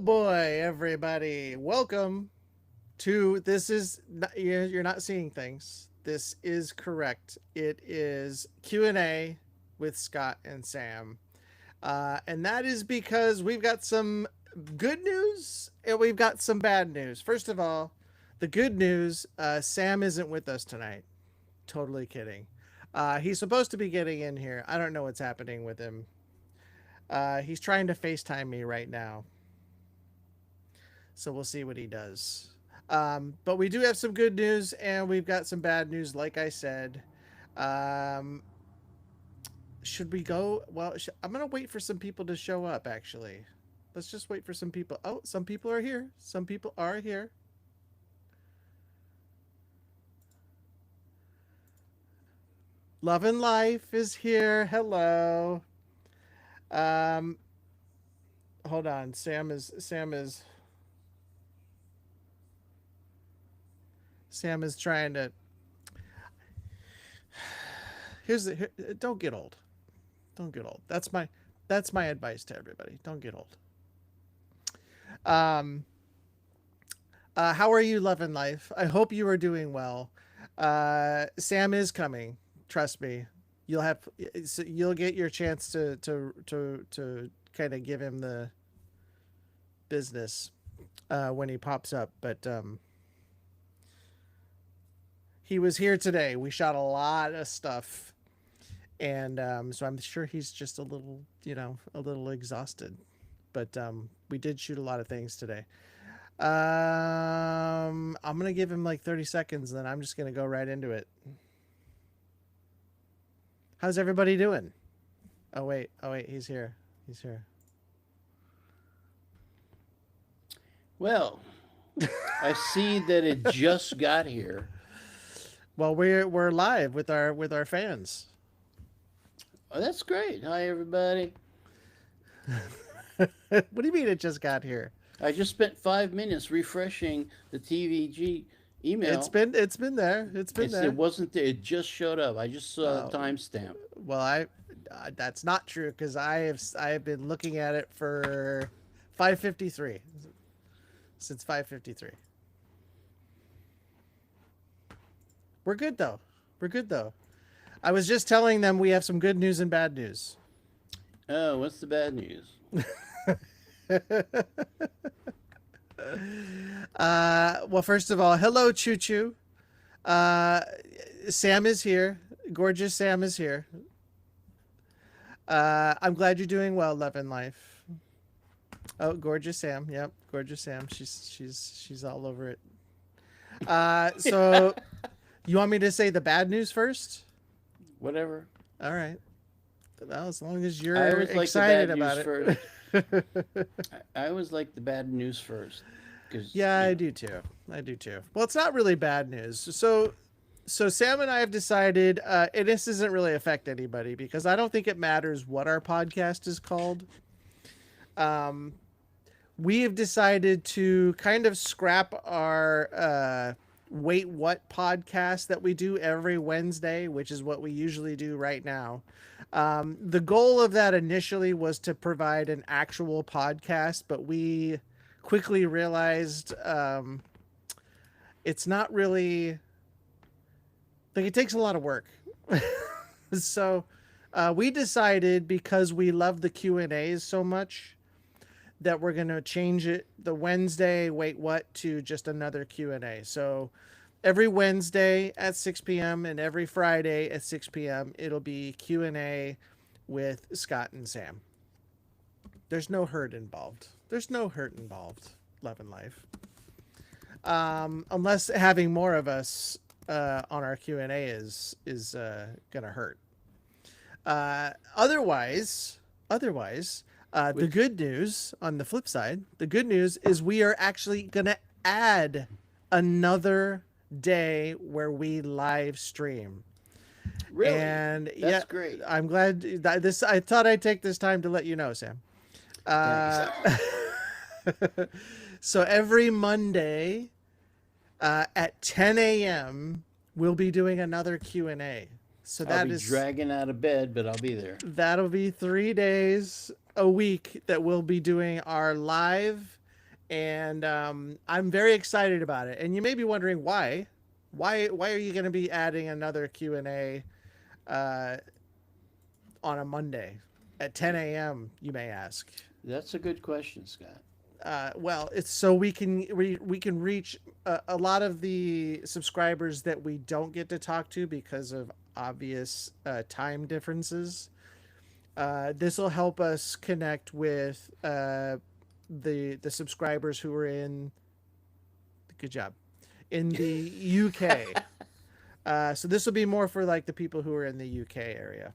boy, everybody. Welcome to you're not seeing things. This is correct. It is Q&A with Scott and Sam. And that is because we've got some good news and we've got some bad news. First of all, the good news, Sam isn't with us tonight. Totally kidding. He's supposed to be getting in here. I don't know what's happening with him. He's trying to FaceTime me right now. So we'll see what he does. But we do have some good news and we've got some bad news, like I said. Um, should we go? Well, I'm going to wait for some people to show up, actually. Let's just wait for some people. Oh, some people are here. Some people are here. Love and Life is here. Hello. Um, hold on. Sam is trying to. Don't get old. Don't get old. That's my advice to everybody. Don't get old. Um, how are you, Love and Life? I hope you are doing well. Sam is coming. Trust me. You'll get your chance to kind of give him the business when he pops up. But he was here today. We shot a lot of stuff, and so I'm sure he's just a little exhausted. But we did shoot a lot of things today. I'm gonna give him like 30 seconds, and then I'm just gonna go right into it. How's everybody doing? Oh wait, he's here. He's here. Well, I see that it just got here. Well, we're live with our fans. Oh, that's great. Hi, everybody. What do you mean it just got here? I just spent 5 minutes refreshing the TVG It's email. been it's been there. It's been It there. wasn't there. It just showed up. I just saw the Oh, timestamp. well, I that's not true because I have been looking at it for 5:53 since 5:53. We're good though. We're good though. I was just telling them we have some good news and bad news. Oh, what's the bad news? Well, first of all, hello, Choo Choo. Uh, Sam is here. Gorgeous Sam is here. I'm glad you're doing well, Love and Life. Oh, gorgeous Sam. Yep, gorgeous Sam. She's all over it. So you want me to say the bad news first? Whatever. All right. Well, as long as I you're always like the excited bad news about first. it. I always like the bad news first. Because, Yeah, I do too. I do too. Well, it's not really bad news. So Sam and I have decided, and this doesn't really affect anybody because I don't think it matters what our podcast is called. Um, we have decided to kind of scrap our Wait What podcast that we do every Wednesday, which is what we usually do right now. The goal of that initially was to provide an actual podcast, but we quickly realized it's not really like it takes a lot of work. So we decided because we love the Q&As so much that we're going to change it the Wednesday Wait What to just another Q&A. So every Wednesday at 6 p.m. and every Friday at 6 p.m. it'll be Q&A with Scott and Sam. There's no hurt involved. There's no hurt involved. Love and Life. Unless having more of us on our Q&A is gonna hurt. Otherwise, the which, good news on the flip side, the good news is we are actually gonna add another day where we live stream. really, And yeah, that's great. I'm glad that this. I thought I'd take this time to let you know, Sam. Thanks. Uh, so every Monday at 10 a.m. we'll be doing another Q&A. So I'll that be is dragging out of bed, but I'll be there. that'll be 3 days a week that we'll be doing our live and I'm very excited about it. And you may be wondering why. Why are you going to be adding another Q&A uh, on a Monday at 10 a.m.? You may ask. That's a good question, Scott. Well, it's so we can reach a lot of the subscribers that we don't get to talk to because of obvious time differences. This will help us connect with the subscribers who are in. Good job, in the UK. So this will be more for like the people who are in the UK area.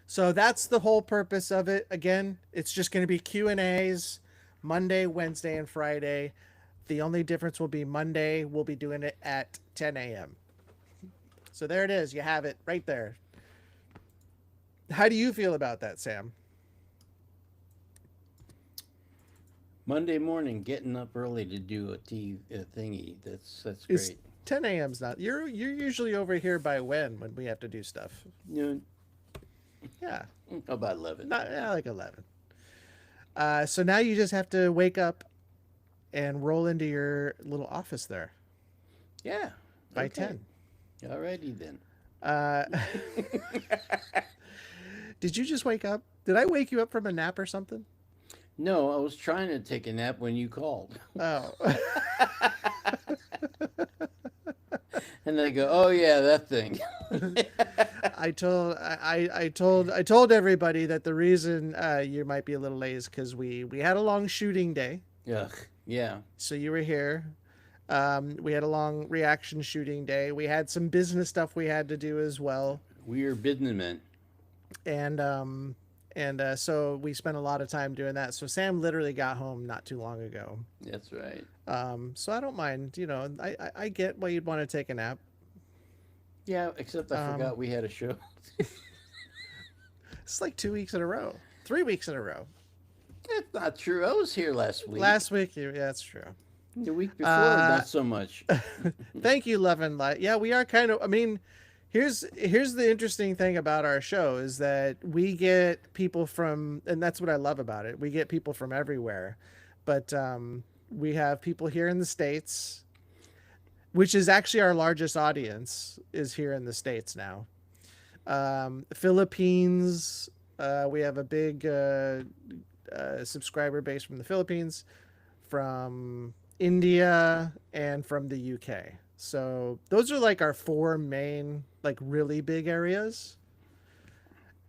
So that's the whole purpose of it. Again, it's just going to be Q&As Monday, Wednesday, and Friday. The only difference will be Monday, we'll be doing it at 10 a.m. So there it is. You have it right there. How do you feel about that, Sam? Monday morning, getting up early to do a thingy. That's Is great. 10 a.m.'s not. You're usually over here by when we have to do stuff. Noon. Yeah. About 11. Not yeah, like 11. So now you just have to wake up and roll into your little office there Yeah. by Okay. 10. Alrighty then. Uh, did you just wake up? Did I wake you up from a nap or something? No, I was trying to take a nap when you called. Oh. And they go, "Oh yeah, that thing." I told everybody that the reason you might be a little late is because we had a long shooting day, Ugh. Yeah. so you were here. We had a long reaction shooting day. We had some business stuff we had to do as well, We are businessmen. and so we spent a lot of time doing that. So Sam literally got home not too long ago. That's right. So I don't mind. You know, I get why you'd want to take a nap. Yeah, except I Um, forgot we had a show. It's like 2 weeks in a row, 3 weeks in a row. That's not true. I was here last week. Last week, yeah, that's true. The week before, Uh, not so much. Thank you, Love and Light. Yeah, we are kind of. I mean, here's the interesting thing about our show is that we get people from, and that's what I love about it. We get people from everywhere, but we have people here in the States, which is actually our largest audience is here in the States now. Philippines, we have a big subscriber base from the Philippines, from India, and from the UK. So those are like our four main, like really big areas.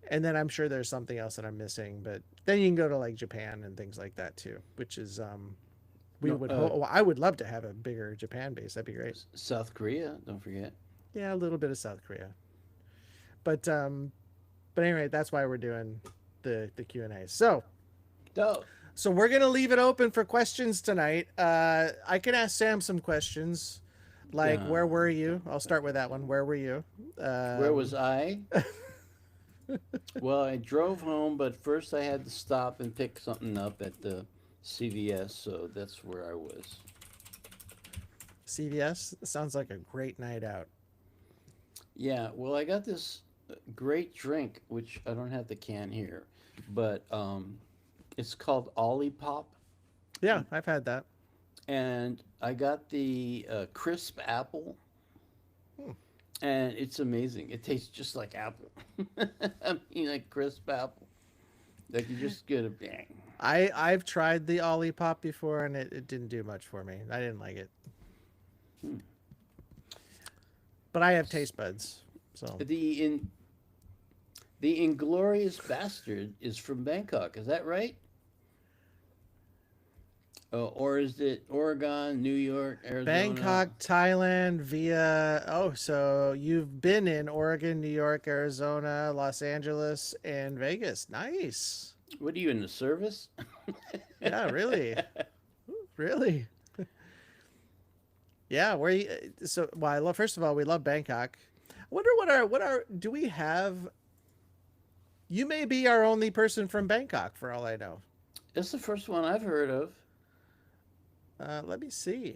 And then I'm sure there's something else that I'm missing, but then you can go to like Japan and things like that too, which is we No, would I would love to have a bigger Japan base. That'd be great. South Korea, don't forget. Yeah, a little bit of South Korea. But anyway, that's why we're doing the Q&A. Oh, So we're gonna leave it open for questions tonight. I can ask Sam some questions, like where were you? I'll start with that one. Where were you? where was I? Well, I drove home, but first I had to stop and pick something up at the CVS, so that's where I was. CVS? Sounds like a great night out. Yeah, well, I got this great drink, which I don't have the can here, but it's called Olipop, Yeah, I've had that. and I got the crisp apple, and it's amazing. It tastes just like apple. I mean, like crisp apple. Like you just get a bang. I've tried the Olipop before, and it didn't do much for me. I didn't like it. But I have taste buds, so The Inglorious Bastard is from Bangkok. Is that right? Or is it Oregon, New York, Arizona? Bangkok, Thailand, via. Oh, so you've been in Oregon, New York, Arizona, Los Angeles, and Vegas. Nice. What are you in the service? Yeah, really, really. Yeah, where you? So, well, I love. First of all, we love Bangkok. I wonder what our do we have? You may be our only person from Bangkok, for all I know. It's the first one I've heard of. Let me see.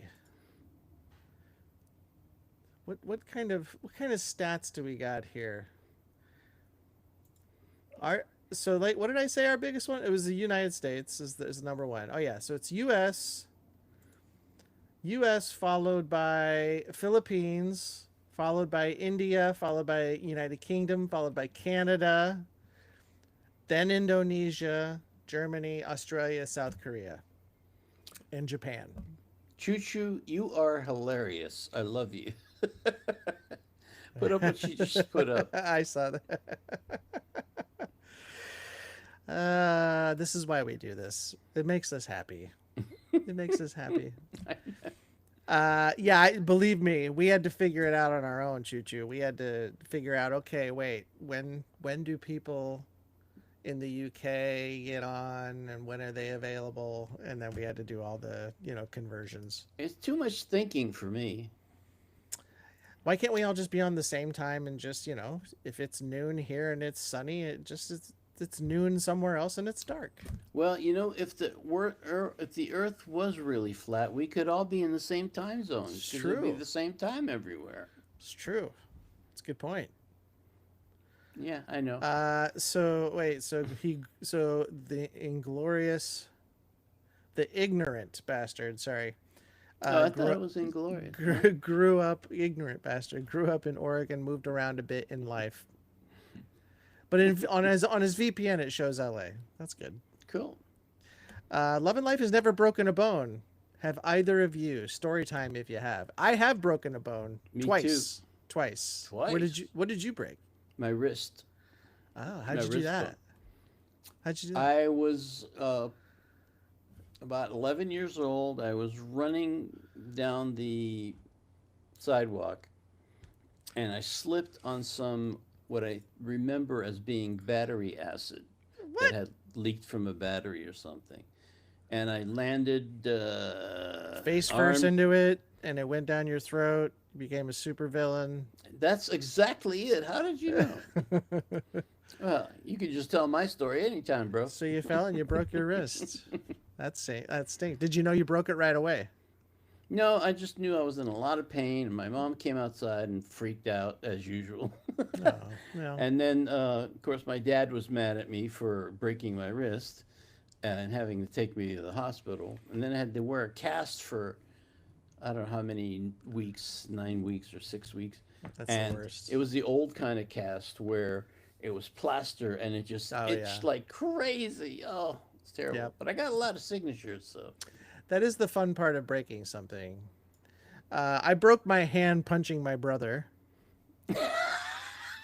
What kind of stats do we got here? Our so like, what did I say? Our biggest one? It was the United States is number one. Oh yeah, so it's U.S. followed by Philippines, followed by India, followed by United Kingdom, followed by Canada, then Indonesia, Germany, Australia, South Korea, and Japan. Choo Choo, you are hilarious. I love you. Put up what you just put up. I saw that. This is why we do this. It makes us happy. It makes us happy. Yeah, believe me, we had to figure it out on our own, Choo Choo. We had to figure out, okay, wait, when do people in the UK get on, and when are they available? And then we had to do all the, conversions. It's too much thinking for me. Why can't we all just be on the same time and just, if it's noon here and it's sunny, it's noon somewhere else and it's dark. Well, if the Earth was really flat, we could all be in the same time zone. It's It would be true. the same time everywhere. It's true. It's a good point. Yeah, I know. So wait, so the ignorant bastard, sorry. I thought it was Inglorious. Grew up ignorant bastard. Grew up in Oregon, moved around a bit in life. But on his VPN it shows LA. That's good. Cool. Love and Life has never broken a bone. Have either of you? Story time if you have. I have broken a bone Me twice. too. Twice. Twice? What did you break? My wrist. Oh, My how'd you do wrist that? broke. How'd you do that? I was about 11 years old. I was running down the sidewalk and I slipped on some what I remember as being battery acid What? that had leaked from a battery or something. And I landed Face first into it, and it went down your throat. You became a supervillain. That's exactly it. How did you know? Well, you can just tell my story anytime, bro. So you fell and you broke your wrist. That stinks. Did you know you broke it right away? No, I just knew I was in a lot of pain, and my mom came outside and freaked out as usual. Oh, well. And then, of course, my dad was mad at me for breaking my wrist and having to take me to the hospital. And then I had to wear a cast for I don't know how many weeks, 9 weeks or 6 weeks. That's And the worst. it was the old kind of cast where it was plaster and it just Oh, itched yeah. like crazy. Oh, it's terrible. Yep. But I got a lot of signatures, so. That is the fun part of breaking something. I broke my hand punching my brother.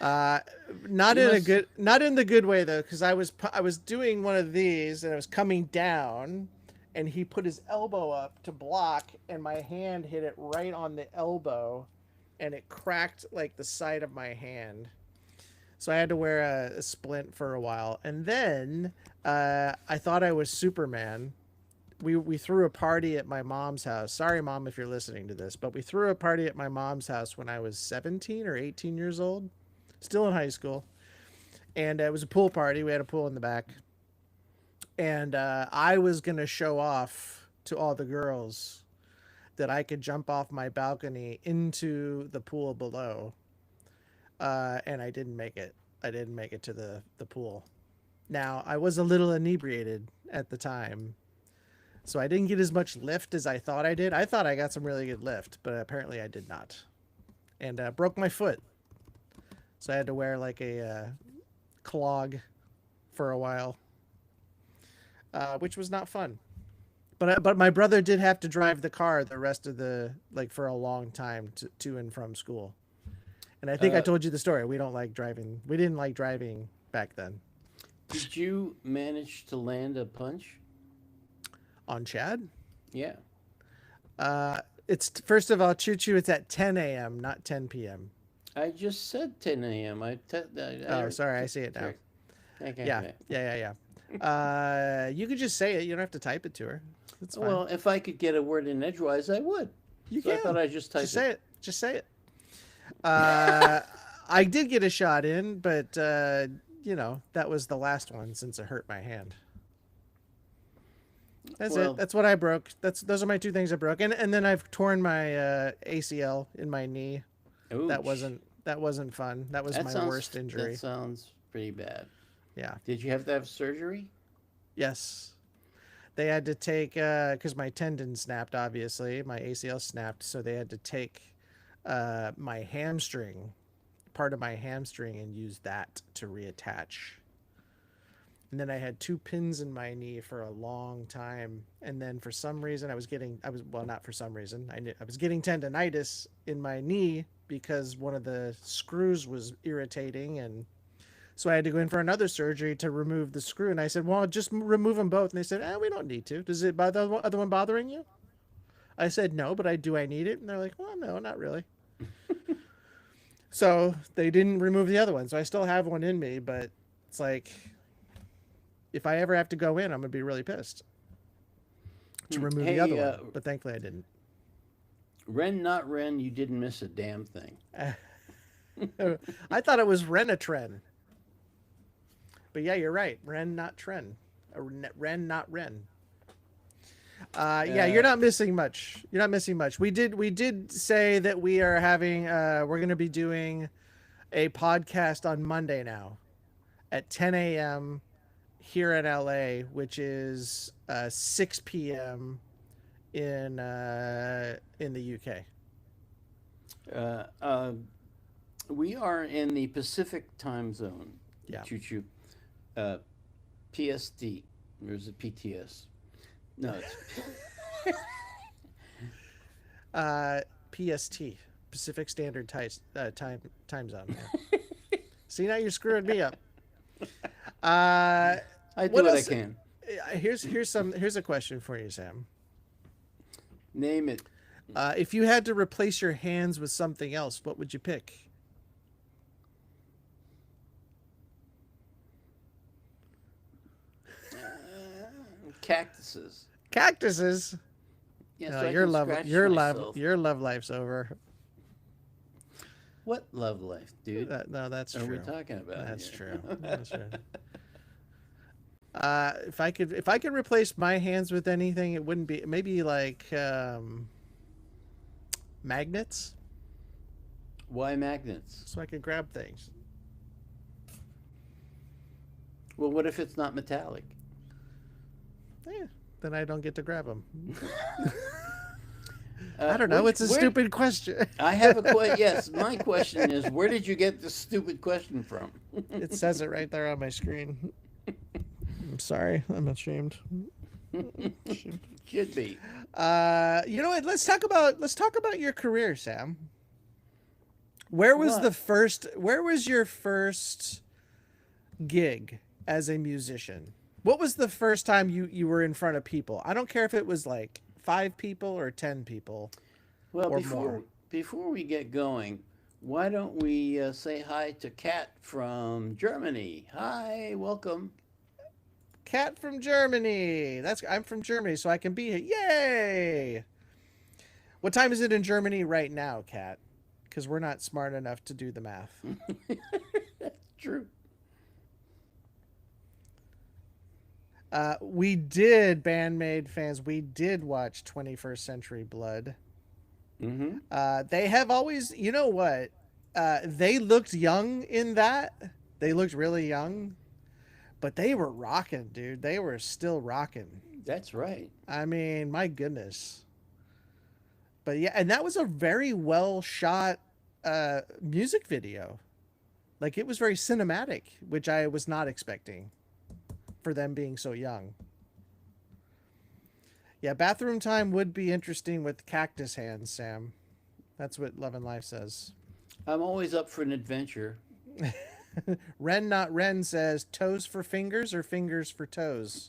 Not You in must- not in the good way though, because I was doing one of these and I was coming down, and he put his elbow up to block, and my hand hit it right on the elbow, and it cracked like the side of my hand. So I had to wear a splint for a while, and then I thought I was Superman. We threw a party at my mom's house. Sorry, Mom, if you're listening to this, but we threw a party at my mom's house when I was 17 or 18 years old, still in high school. And it was a pool party. We had a pool in the back. And I was going to show off to all the girls that I could jump off my balcony into the pool below. And I didn't make it. I didn't make it to the pool. Now, I was a little inebriated at the time, so I didn't get as much lift as I thought I did. I thought I got some really good lift, but apparently I did not. And broke my foot. So I had to wear like a clog for a while, which was not fun. But my brother did have to drive the car the rest of for a long time to and from school. And I think I told you the story. We don't like driving. We didn't like driving back then. Did you manage to land a punch? On Chad? Yeah. It's first of all, Choo Choo, it's at 10 a.m., not 10 p.m. I just said 10 a.m. Oh, sorry, I see it now. Okay. Yeah. You could just say it. You don't have to type it to her. It's fine. Well, if I could get a word in edgewise, I would. You So I can. thought I'd just type Just say it. Just say it. I did get a shot in, but that was the last one since it hurt my hand. That's Well- it. That's what I broke. Those are my two things I broke, and then I've torn my ACL in my knee. Ouch. That wasn't fun. That was my worst injury. That sounds pretty bad. Yeah. Did you have to have surgery? Yes. They had to take because my tendon snapped. Obviously, my ACL snapped, so they had to take my hamstring, part of my hamstring, and use that to reattach. And then I had 2 pins in my knee for a long time. And then for some reason, not for some reason, I was getting tendonitis in my knee because one of the screws was irritating. And so I had to go in for another surgery to remove the screw. And I said, well, just remove them both. And they said, we don't need to. Does it bother the other one bothering you? I said, no, but do I need it? And they're like, well, no, not really. So they didn't remove the other one. So I still have one in me, but it's like, if I ever have to go in, I'm going to be really pissed to remove the other one. But thankfully I didn't. Ren, not Ren, you didn't miss a damn thing. I thought it was Renatren. But yeah, you're right. Ren, not Tren. Ren, not Ren. Yeah, you're not missing much. You're not missing much. We did say that we are having, we're going to be doing a podcast on Monday now at 10 a.m. here in LA, which is 6 p.m. in the UK. We are in the Pacific time zone. Yeah. Choo-choo. PST. Or is it PTS? No, it's PST, Pacific Standard Time Zone. Yeah. See, now you're screwing me up. I do what I can. Here's a question for you, Sam. Name it. If you had to replace your hands with something else, what would you pick? Cactuses. Cactuses. Yeah, No, so your love life's over. What love life, dude? No, that's true. true. What are we talking about? That's true. That's true. If I could replace my hands with anything, it wouldn't be maybe like magnets. Why magnets? So I could grab things. Well, what if it's not metallic? Yeah, then I don't get to grab them. I don't know. It's a stupid question. I have a question. Yes, my question is, where did you get this stupid question from? It says it right there on my screen. I'm sorry. I'm ashamed. Should be. You know what? Let's talk about your career, Sam. Where was your first gig as a musician? What was the first time you were in front of people? I don't care if it was like 5 people or 10 people. Well, before we get going, why don't we say hi to Kat from Germany? Hi, welcome. Kat from Germany. I'm from Germany, so I can be here. Yay! What time is it in Germany right now, Kat? Because we're not smart enough to do the math. That's true. We did, Bandmade fans, we did watch 21st Century Blood. Mm-hmm. They have always, you know what? They looked young in that. They looked really young. But they were rocking, dude. They were still rocking. That's right. I mean, my goodness. But yeah, and that was a very well shot music video. Like, it was very cinematic, which I was not expecting for them being so young. Yeah, bathroom time would be interesting with cactus hands, Sam. That's what Love and Life says. I'm always up for an adventure. Ren Not Ren says, toes for fingers or fingers for toes?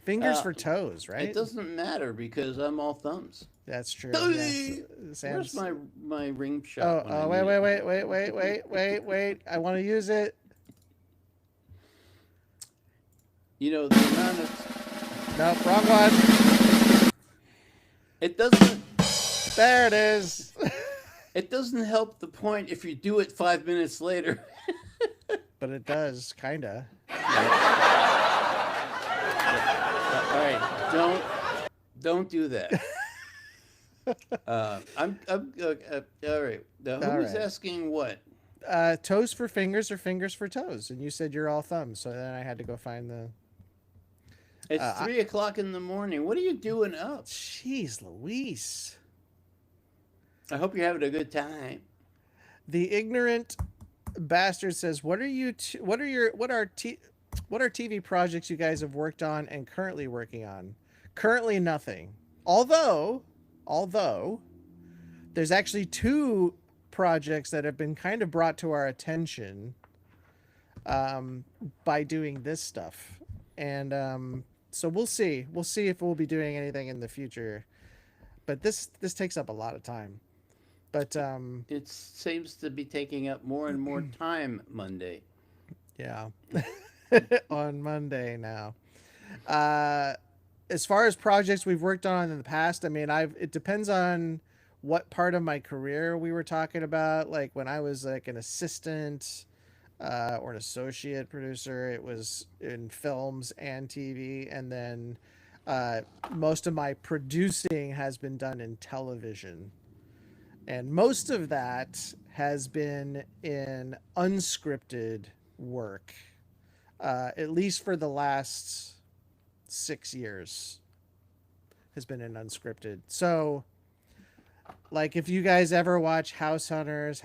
Fingers for toes, right? It doesn't matter because I'm all thumbs. That's true. Yes. Sam's... Where's my ring shot? Wait. I want to use it. You know, the amount of... Nope, wrong one. It doesn't... There it is. It doesn't help the point if you do it 5 minutes later. But it does, kind of. All right, don't do that. All right. Now, who was asking what? toes for fingers or fingers for toes, and you said you're all thumbs, so then I had to go find the. It's I, 3 o'clock in the morning. What are you doing up? Jeez, Luis. I hope you're having a good time. The ignorant bastard says, "What are you? What are TV projects you guys have worked on and currently working on? Currently, nothing. Although, there's actually two projects that have been kind of brought to our attention by doing this stuff, and so we'll see. We'll see if we'll be doing anything in the future. But this takes up a lot of time. But It seems to be taking up more and more time Monday. yeah, on Monday now. Uh, as far as projects we've worked on in the past, I mean, it depends on what part of my career we were talking about. Like when I was like an assistant or an associate producer, it was in films and TV, and then most of my producing has been done in television, and most of that has been in unscripted work, at least for the last 6 years has been in unscripted. So like if you guys ever watch House Hunters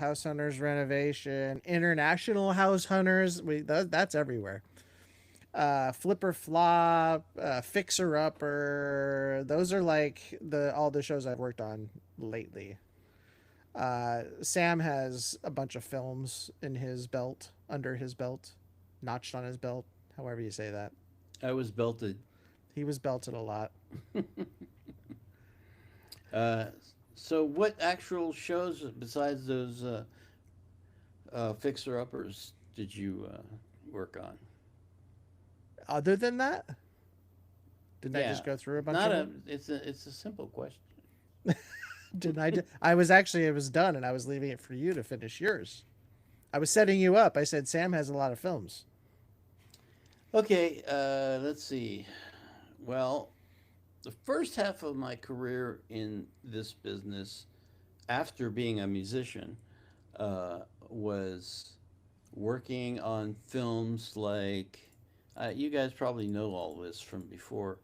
Renovation, International House Hunters, that's everywhere. Flipper Flop, Fixer Upper, those are like all the shows I've worked on lately. Sam has a bunch of films in his belt, under his belt, notched on his belt, however you say that. I was belted. He was belted a lot. Uh, so, what actual shows besides those fixer uppers did you work on? Other than that, didn't I Yeah, just go through a bunch not of a. them? It's a simple question. Didn't I? I was actually, it was done, and I was leaving it for you to finish yours. I was setting you up. I said Sam has a lot of films. Okay, let's see. Well, the first half of my career in this business, after being a musician, was working on films like, you guys probably know all this from before,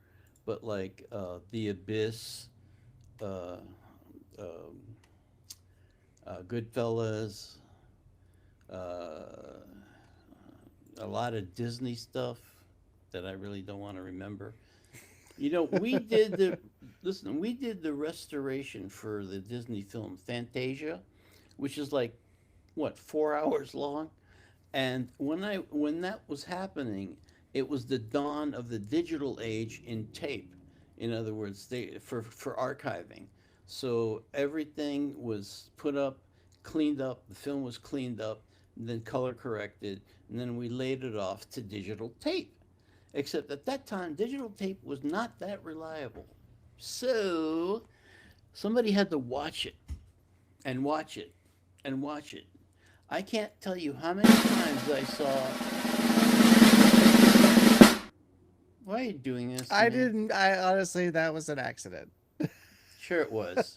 but like The Abyss, uh, um, Goodfellas, uh, a lot of Disney stuff that I really don't want to remember. We did the listen. We did the restoration for the Disney film Fantasia, which is like what 4 hours long. And when that was happening, it was the dawn of the digital age in tape. In other words, they for archiving. So everything was put up, cleaned up. The film was cleaned up, and then color corrected, and then we laid it off to digital tape. Except at that time, digital tape was not that reliable. So somebody had to watch it and watch it and watch it. I can't tell you how many times I saw. Why are you doing this to I me? didn't. I honestly, that was an accident. Sure, it was.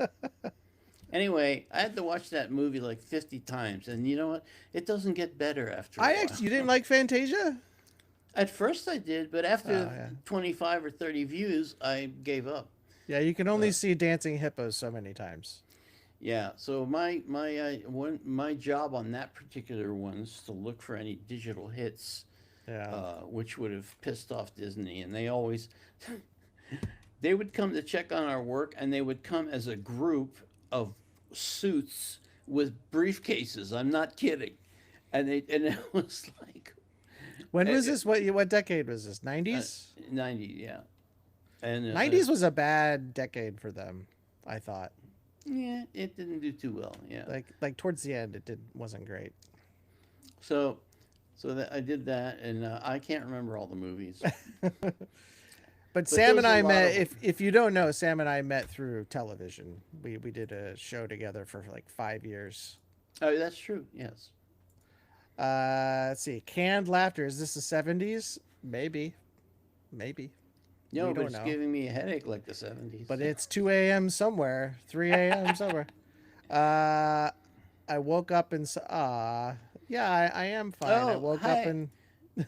Anyway, I had to watch that movie like 50 times, and you know what? It doesn't get better after a You didn't while. like Fantasia? At first I did, but Oh after yeah, 25 or 30 views, I gave up. yeah. You can only Uh, see dancing hippos so many times. yeah, so my job on that particular one is to look for any digital hits, Yeah. which would have pissed off Disney, and they always they would come to check on our work, and they would come as a group of suits with briefcases. I'm not kidding, and it was like When was it, this? What decade was this? uh, 90s? 90, yeah, and 90s was a bad decade for them, I thought. yeah, it didn't do too well. Yeah, Like towards the end, it wasn't great. so that I did that, and I can't remember all the movies, But but Sam and there's a I lot met. of them. If you don't know, Sam and I met through television. We did a show together for like 5 years. Oh, that's true. Yes. Let's see. Canned laughter. Is this the 70s? Maybe. Maybe. No, We but don't it's know. giving me a headache like the 70s. But it's 2 a.m. somewhere, 3 a.m. somewhere. Uh, I woke up and saw. Yeah, I am fine. I Oh, woke up hi. and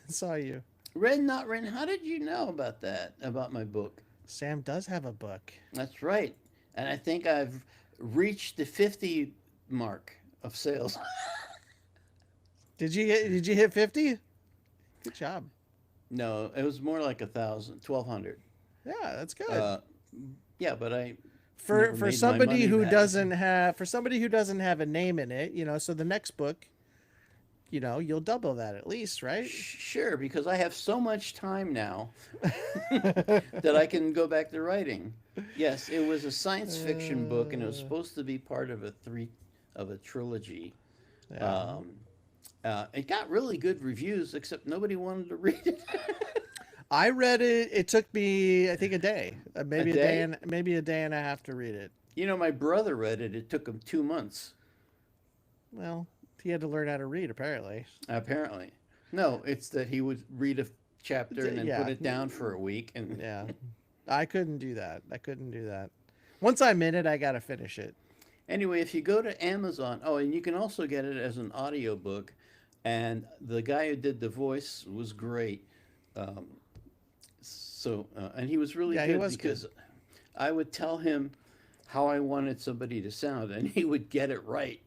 saw you. Ren, not Ren. How did you know about that? About my book? Sam does have a book. That's right. And I think I've reached the 50 mark of sales. Did you hit 50? Good job. No, it was more like 1,000, 1,200. Yeah, that's good. Uh, yeah, but I For never for made my somebody money who back. doesn't have a name in it, so the next book, you'll double that at least, right? Sure, because I have so much time now that I can go back to writing. Yes, it was a science fiction book, and it was Uh, supposed to be part of a trilogy. yeah. Um, it got really good reviews, except nobody wanted to read it. I read it. It took me, I think, a day, A day? maybe a day and a half to read it. You know, my brother read it. It took him 2 months, Well, he had to learn how to read, apparently. apparently. No, it's that he would read a chapter and then put Yeah, it down for a week. And yeah. I couldn't do that. Once I'm in it, I gotta finish it. anyway, if you go to Amazon, oh, and you can also get it as an audiobook. And the guy who did the voice was great. Um, and he was really Yeah, he good was good. because I would tell him how I wanted somebody to sound, and he would get it right,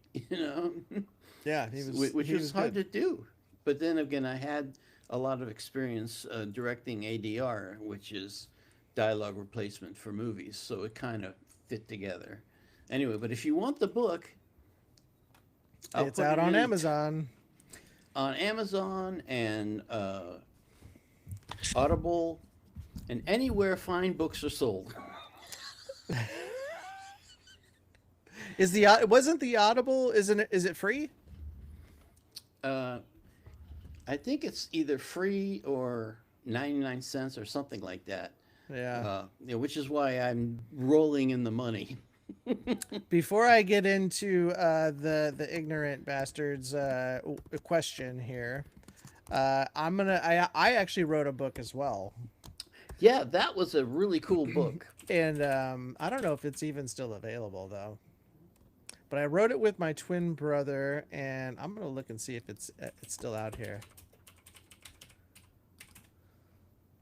Yeah, which he was was hard good. to do. But then again, I had a lot of experience directing ADR, which is dialogue replacement for movies, so it kind of fit together. Anyway, but if you want the book, I'll It's put out it on in Amazon. on Amazon and Audible and anywhere fine books are sold. Wasn't the Audible? Isn't it? Is it free? Uh, I think it's either free or 99 cents or something like that. Yeah. Which is why I'm rolling in the money. Before I get into the ignorant bastards question here, I actually wrote a book as well, Yeah, that was a really cool book. and I don't know if it's even still available though. But I wrote it with my twin brother, and I'm gonna look and see if it's still out here.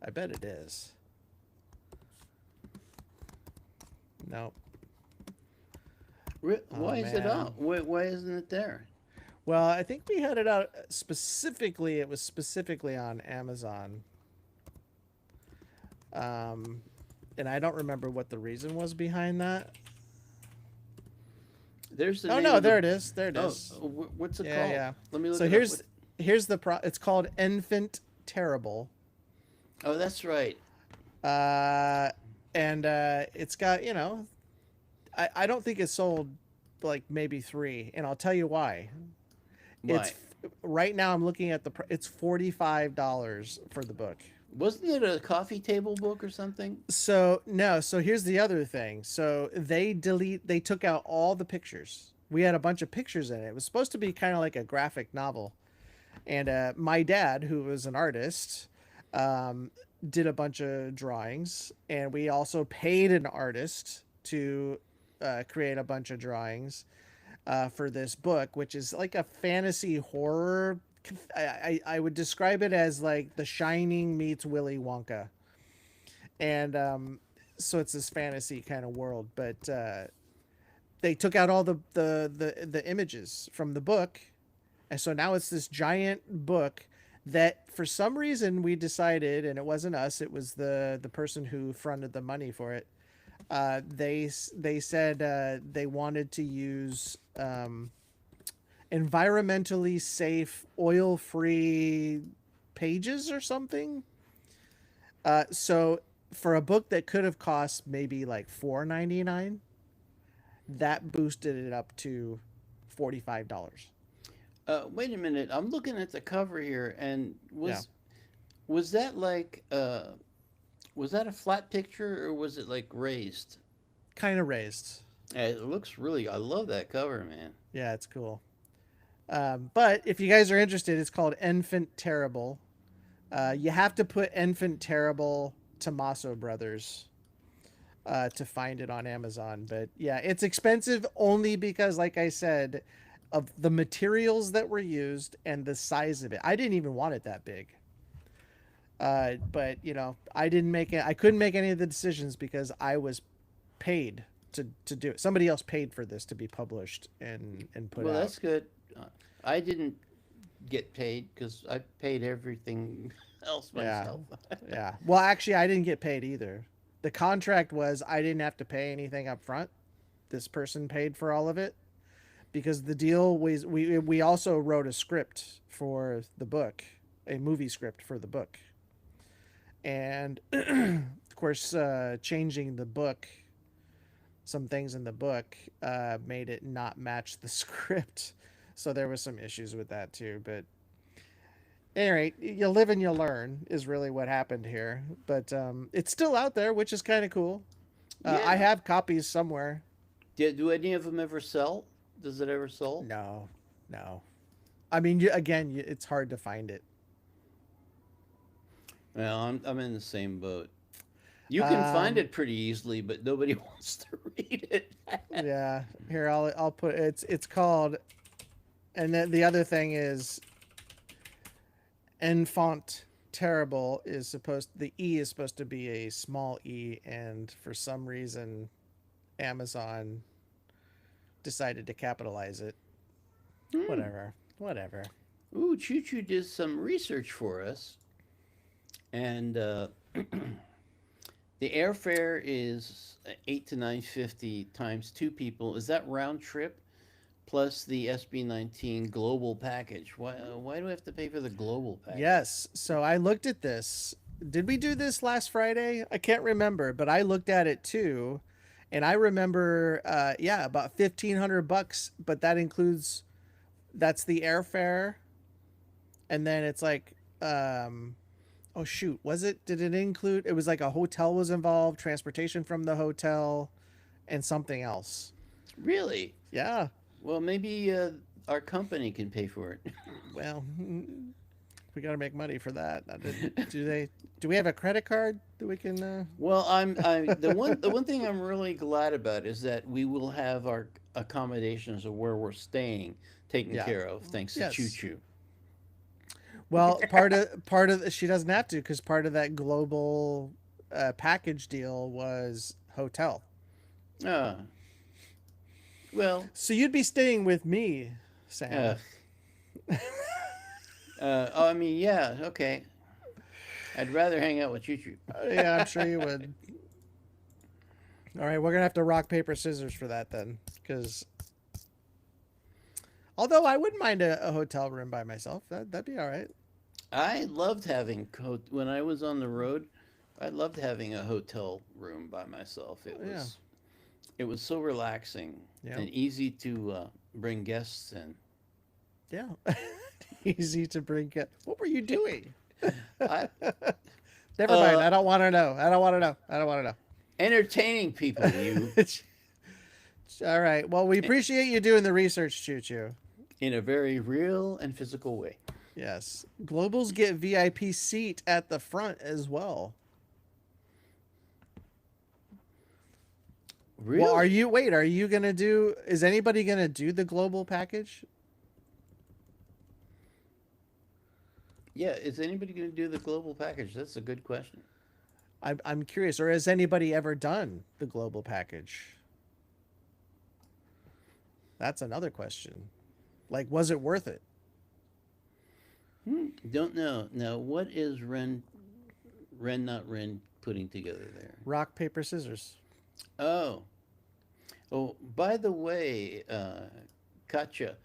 I bet it is. No. Oh Why is it man. out? Why isn't it there? Well, I think we had it out specifically. It was specifically on Amazon. Um, and I don't remember what the reason was behind that. There's the Oh name no, of the. there it is. There it Oh, is. what's it Yeah, called? yeah. Let me look So it up. it's called Infant Terrible. Oh, that's right. Uh, and it's got I don't think it sold like maybe three, and I'll tell you why. It's Why? right now I'm looking at it's $45 for the book. Wasn't it a coffee table book or something? So no, so here's the other thing. So they took out all the pictures. We had a bunch of pictures in it. It was supposed to be kind of like a graphic novel. And my dad, who was an artist, um, did a bunch of drawings, and we also paid an artist to create a bunch of drawings for this book, which is like a fantasy horror. I would describe it as like The Shining meets Willy Wonka, and so it's this fantasy kind of world. But they took out all the images from the book, and so now it's this giant book that for some reason we decided, and it wasn't us, it was the person who fronted the money for it. They said they wanted to use environmentally safe, oil-free pages or something. So for a book that could have cost maybe like $4.99, that boosted it up to $45. Wait a minute. I'm looking at the cover here, and Yeah, was that like was that a flat picture or was it like raised? kind of raised. It looks really. I love that cover, man. Yeah, it's cool. But if you guys are interested, it's called Infant Terrible. You have to put Infant Terrible Tommaso Brothers to find it on Amazon. But yeah, it's expensive only because, like I said, of the materials that were used and the size of it. I didn't even want it that big. But I didn't make it. I couldn't make any of the decisions because I was paid to do it. Somebody else paid for this to be published and put Well, out. that's good. I didn't get paid because I paid everything else Yeah, myself. yeah. Well, actually, I didn't get paid either. The contract was I didn't have to pay anything up front. This person paid for all of it because the deal was we also wrote a script for the book, a movie script for the book, and of course, changing the book, some things in the book made it not match the script, so there was some issues with that too. But anyway, you live and you learn is really what happened here. But it's still out there, which is kind of cool. I Yeah. have copies somewhere. Do any of them ever sell? Does it ever sell? No, no. I mean, again, it's hard to find it. Well, I'm in the same boat. You can find Um, it pretty easily, but nobody wants to read it. yeah. Here, I'll put it's called, and then the other thing is enfant terrible is supposed the e is supposed to be a small e, and for some reason Amazon decided to capitalize it. Hmm. Whatever, whatever. Ooh, Choo Choo did some research for us, and the airfare is 8 to 9.50 times two people. Is that round trip plus the SB19 global package? Why do I have to pay for the global package? Yes. So I looked at this. Did we do this last Friday? I can't remember, but I looked at it too, and I remember, yeah, about $1,500, but that includes that's the airfare, and then it's like, oh shoot, was it? Did it include? It was like a hotel was involved, transportation from the hotel, and something else. Really? Yeah. Well, maybe our company can pay for it. Well, we got to make money for that. Do they? Do we have a credit card that we can? Well, I the one thing I'm really glad about is that we will have our accommodations of where we're staying taken Yeah. care of thanks to Choo Yes. Choo. Well, she doesn't have to because part of that global package deal was hotel. Ah, well, So you'd be staying with me, uh, Sam. oh, I mean, yeah, okay. I'd rather hang out with Choo Choo. Yeah, I'm sure you would. All right, we're gonna have to rock paper scissors for that then, because although I wouldn't mind a hotel room by myself, that'd be all right. I loved having when I was on the road. I loved having a hotel room by myself. It Yeah, was it was so relaxing yeah, and easy to bring guests in. yeah. Easy to bring. What were you doing? I Never mind. uh, I don't want to know. I don't want to know. I don't want to entertaining people. You know. All right. Well, we appreciate you doing the research, Choo Choo. in a very real and physical way. Yes. Globals get VIP seat at the front as well. Well, Really? are you going to is anybody going to do the global package? Yeah. Is anybody going to do the global package? That's a good question. I'm curious. Or has anybody ever done the global package? That's another question. Like, was it worth it? Don't know. Now, what is Ren not Ren putting together there? Rock, paper, scissors. Oh, oh. By the way, Katja,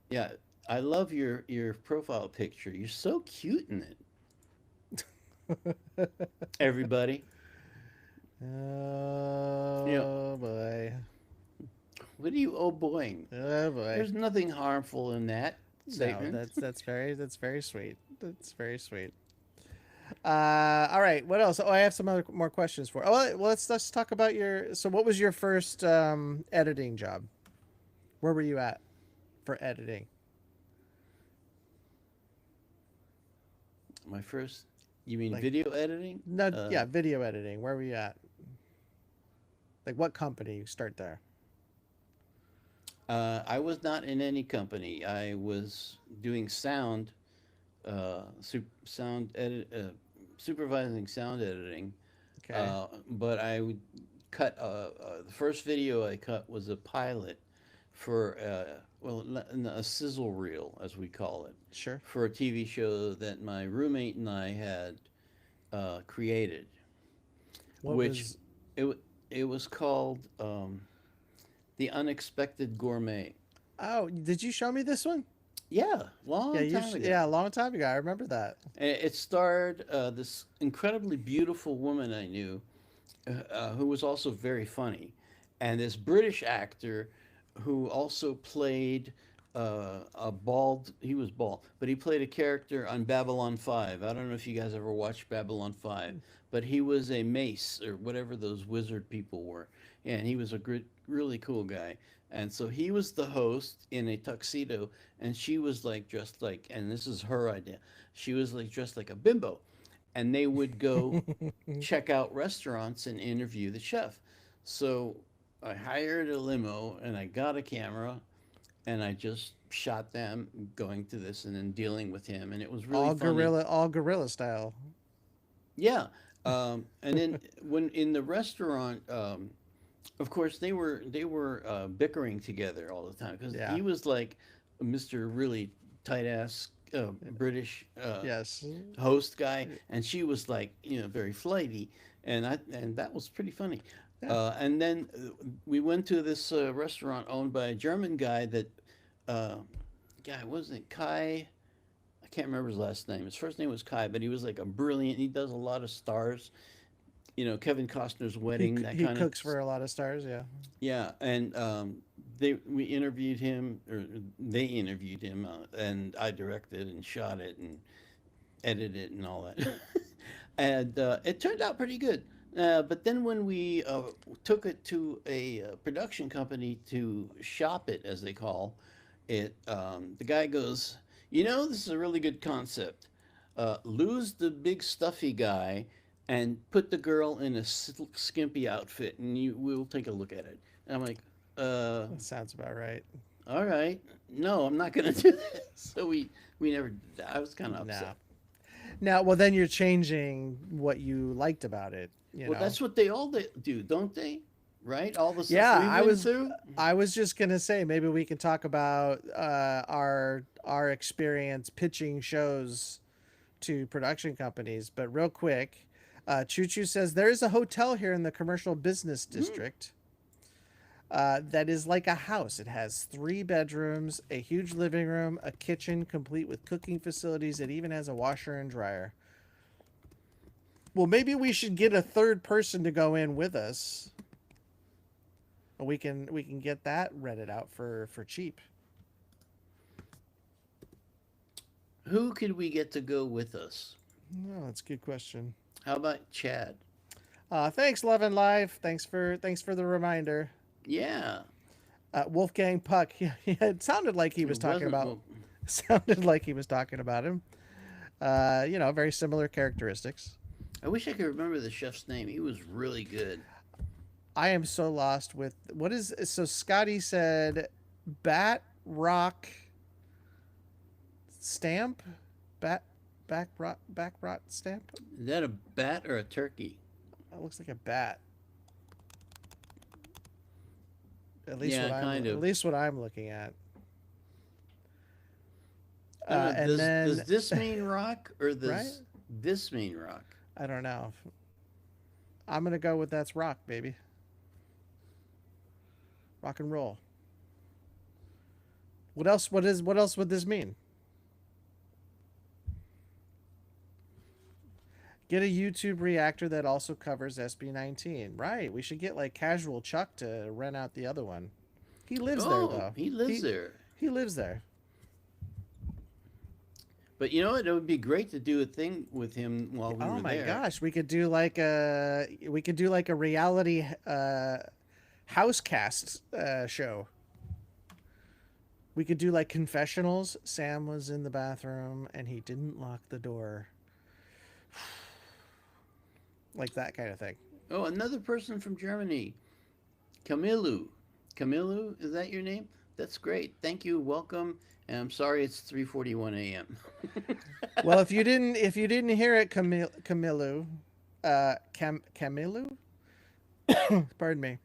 yeah, I love your profile picture. You're so cute in it. Everybody, you know, Oh, boy. what are you oh boying? Oh, boy. There's nothing harmful in that No, statement. that's very sweet. That's very sweet. All right. What else? Oh, I have some other more questions for. Oh, well, let's talk about your. So, what was your first editing job? Where were you at for editing? My first, you mean Like, video editing? no, yeah, video editing. Where were you at? Like, what company? You start there. I was not in any company. I was doing sound, sound edit, supervising sound editing. Okay. But I would cut. The first video I cut was a pilot for, a sizzle reel, as we call it, Sure. for a TV show that my roommate and I had created, What which was? it it was called The Unexpected Gourmet. Oh, did you show me this one? Yeah, Yeah, long time ago. yeah, a long time ago. I remember that. It starred this incredibly beautiful woman I knew, who was also very funny, and this British actor who also played a bald. He was bald, but he played a character on Babylon 5. I don't know if you guys ever watched Babylon 5, but he was a mace or whatever those wizard people were, and he was a really cool guy. And so he was the host in a tuxedo, and she was like dressed like, and this is her idea. She was like dressed like a bimbo, and they would go check out restaurants and interview the chef. So I hired a limo and I got a camera and I just shot them going to this and then dealing with him, and it was really funny. All gorilla style. Yeah, and then when in the restaurant, of course they were bickering together all the time because Yeah. he was like Mr. Really tight ass British Yes. host guy, and she was like very flighty, and that was pretty funny. Yeah. And then we went to this restaurant owned by a German guy that uh, guy wasn't it Kai. I can't remember his last name. His first name was Kai, but he was like a brilliant. He does a lot of stars. Kevin Costner's Wedding, that He kind of. cooks for a lot of stars. Yeah. Yeah, and we interviewed him, or they interviewed him, and I directed and shot it and edited it and all that, and it turned out pretty good. But then when we took it to a production company to shop it, as they call it, the guy goes, this is a really good concept. Lose the big stuffy guy and put the girl in a skimpy outfit, and we'll take a look at it. And I'm like, That sounds about right. all right, no, I'm not gonna do that. So we never did that. I was kind of No. upset. Now, well, then you're changing what you liked about it. You Well, know. that's what they all do, don't they? Right? All the stuff Yeah, we went through. I was just gonna say maybe we can talk about our experience pitching shows to production companies. But real quick, Choo Choo says there is a hotel here in the commercial business Mm. district that is like a house. It has 3 bedrooms, a huge living room, a kitchen complete with cooking facilities. It even has a washer and dryer. Well, maybe we should get a third person to go in with us. We can get that rented out for cheap. Who could we get to go with us? Oh, that's a good question. How about Chad? Thanks, Love and Life. Thanks for the reminder. Yeah, Wolfgang Puck. Yeah, it sounded like he was it talking wasn't. about. Well, Sounded like he was talking about him. Very similar characteristics. I wish I could remember the chef's name. He was really good. I am so lost with what is so. Scotty said, "Bat rock stamp, bat back rot stamp." Is that a bat or a turkey? That looks like a bat. Yeah, kind At of. least what I'm looking at. I don't know. And Does then this mean rock or right? does this mean rock? I don't know. I'm gonna go with that's rock, baby. Rock and roll. What else? What else would this mean? Get a YouTube reactor that also covers SB19. Right. We should get like Casual Chuck to rent out the other one. He lives there Oh, though. he lives there. He lives there. But you know what? It would be great to do a thing with him while we Oh were my there. gosh, we could do like a reality house cast show. We could do like confessionals. Sam was in the bathroom and he didn't lock the door. Like that kind of thing. Oh, another person from Germany, Camilu. Camilu, is that your name? That's great. Thank you. Welcome. And I'm sorry it's 3:41 a.m. Well, if you didn't hear it, Camilu, Camilu, pardon me.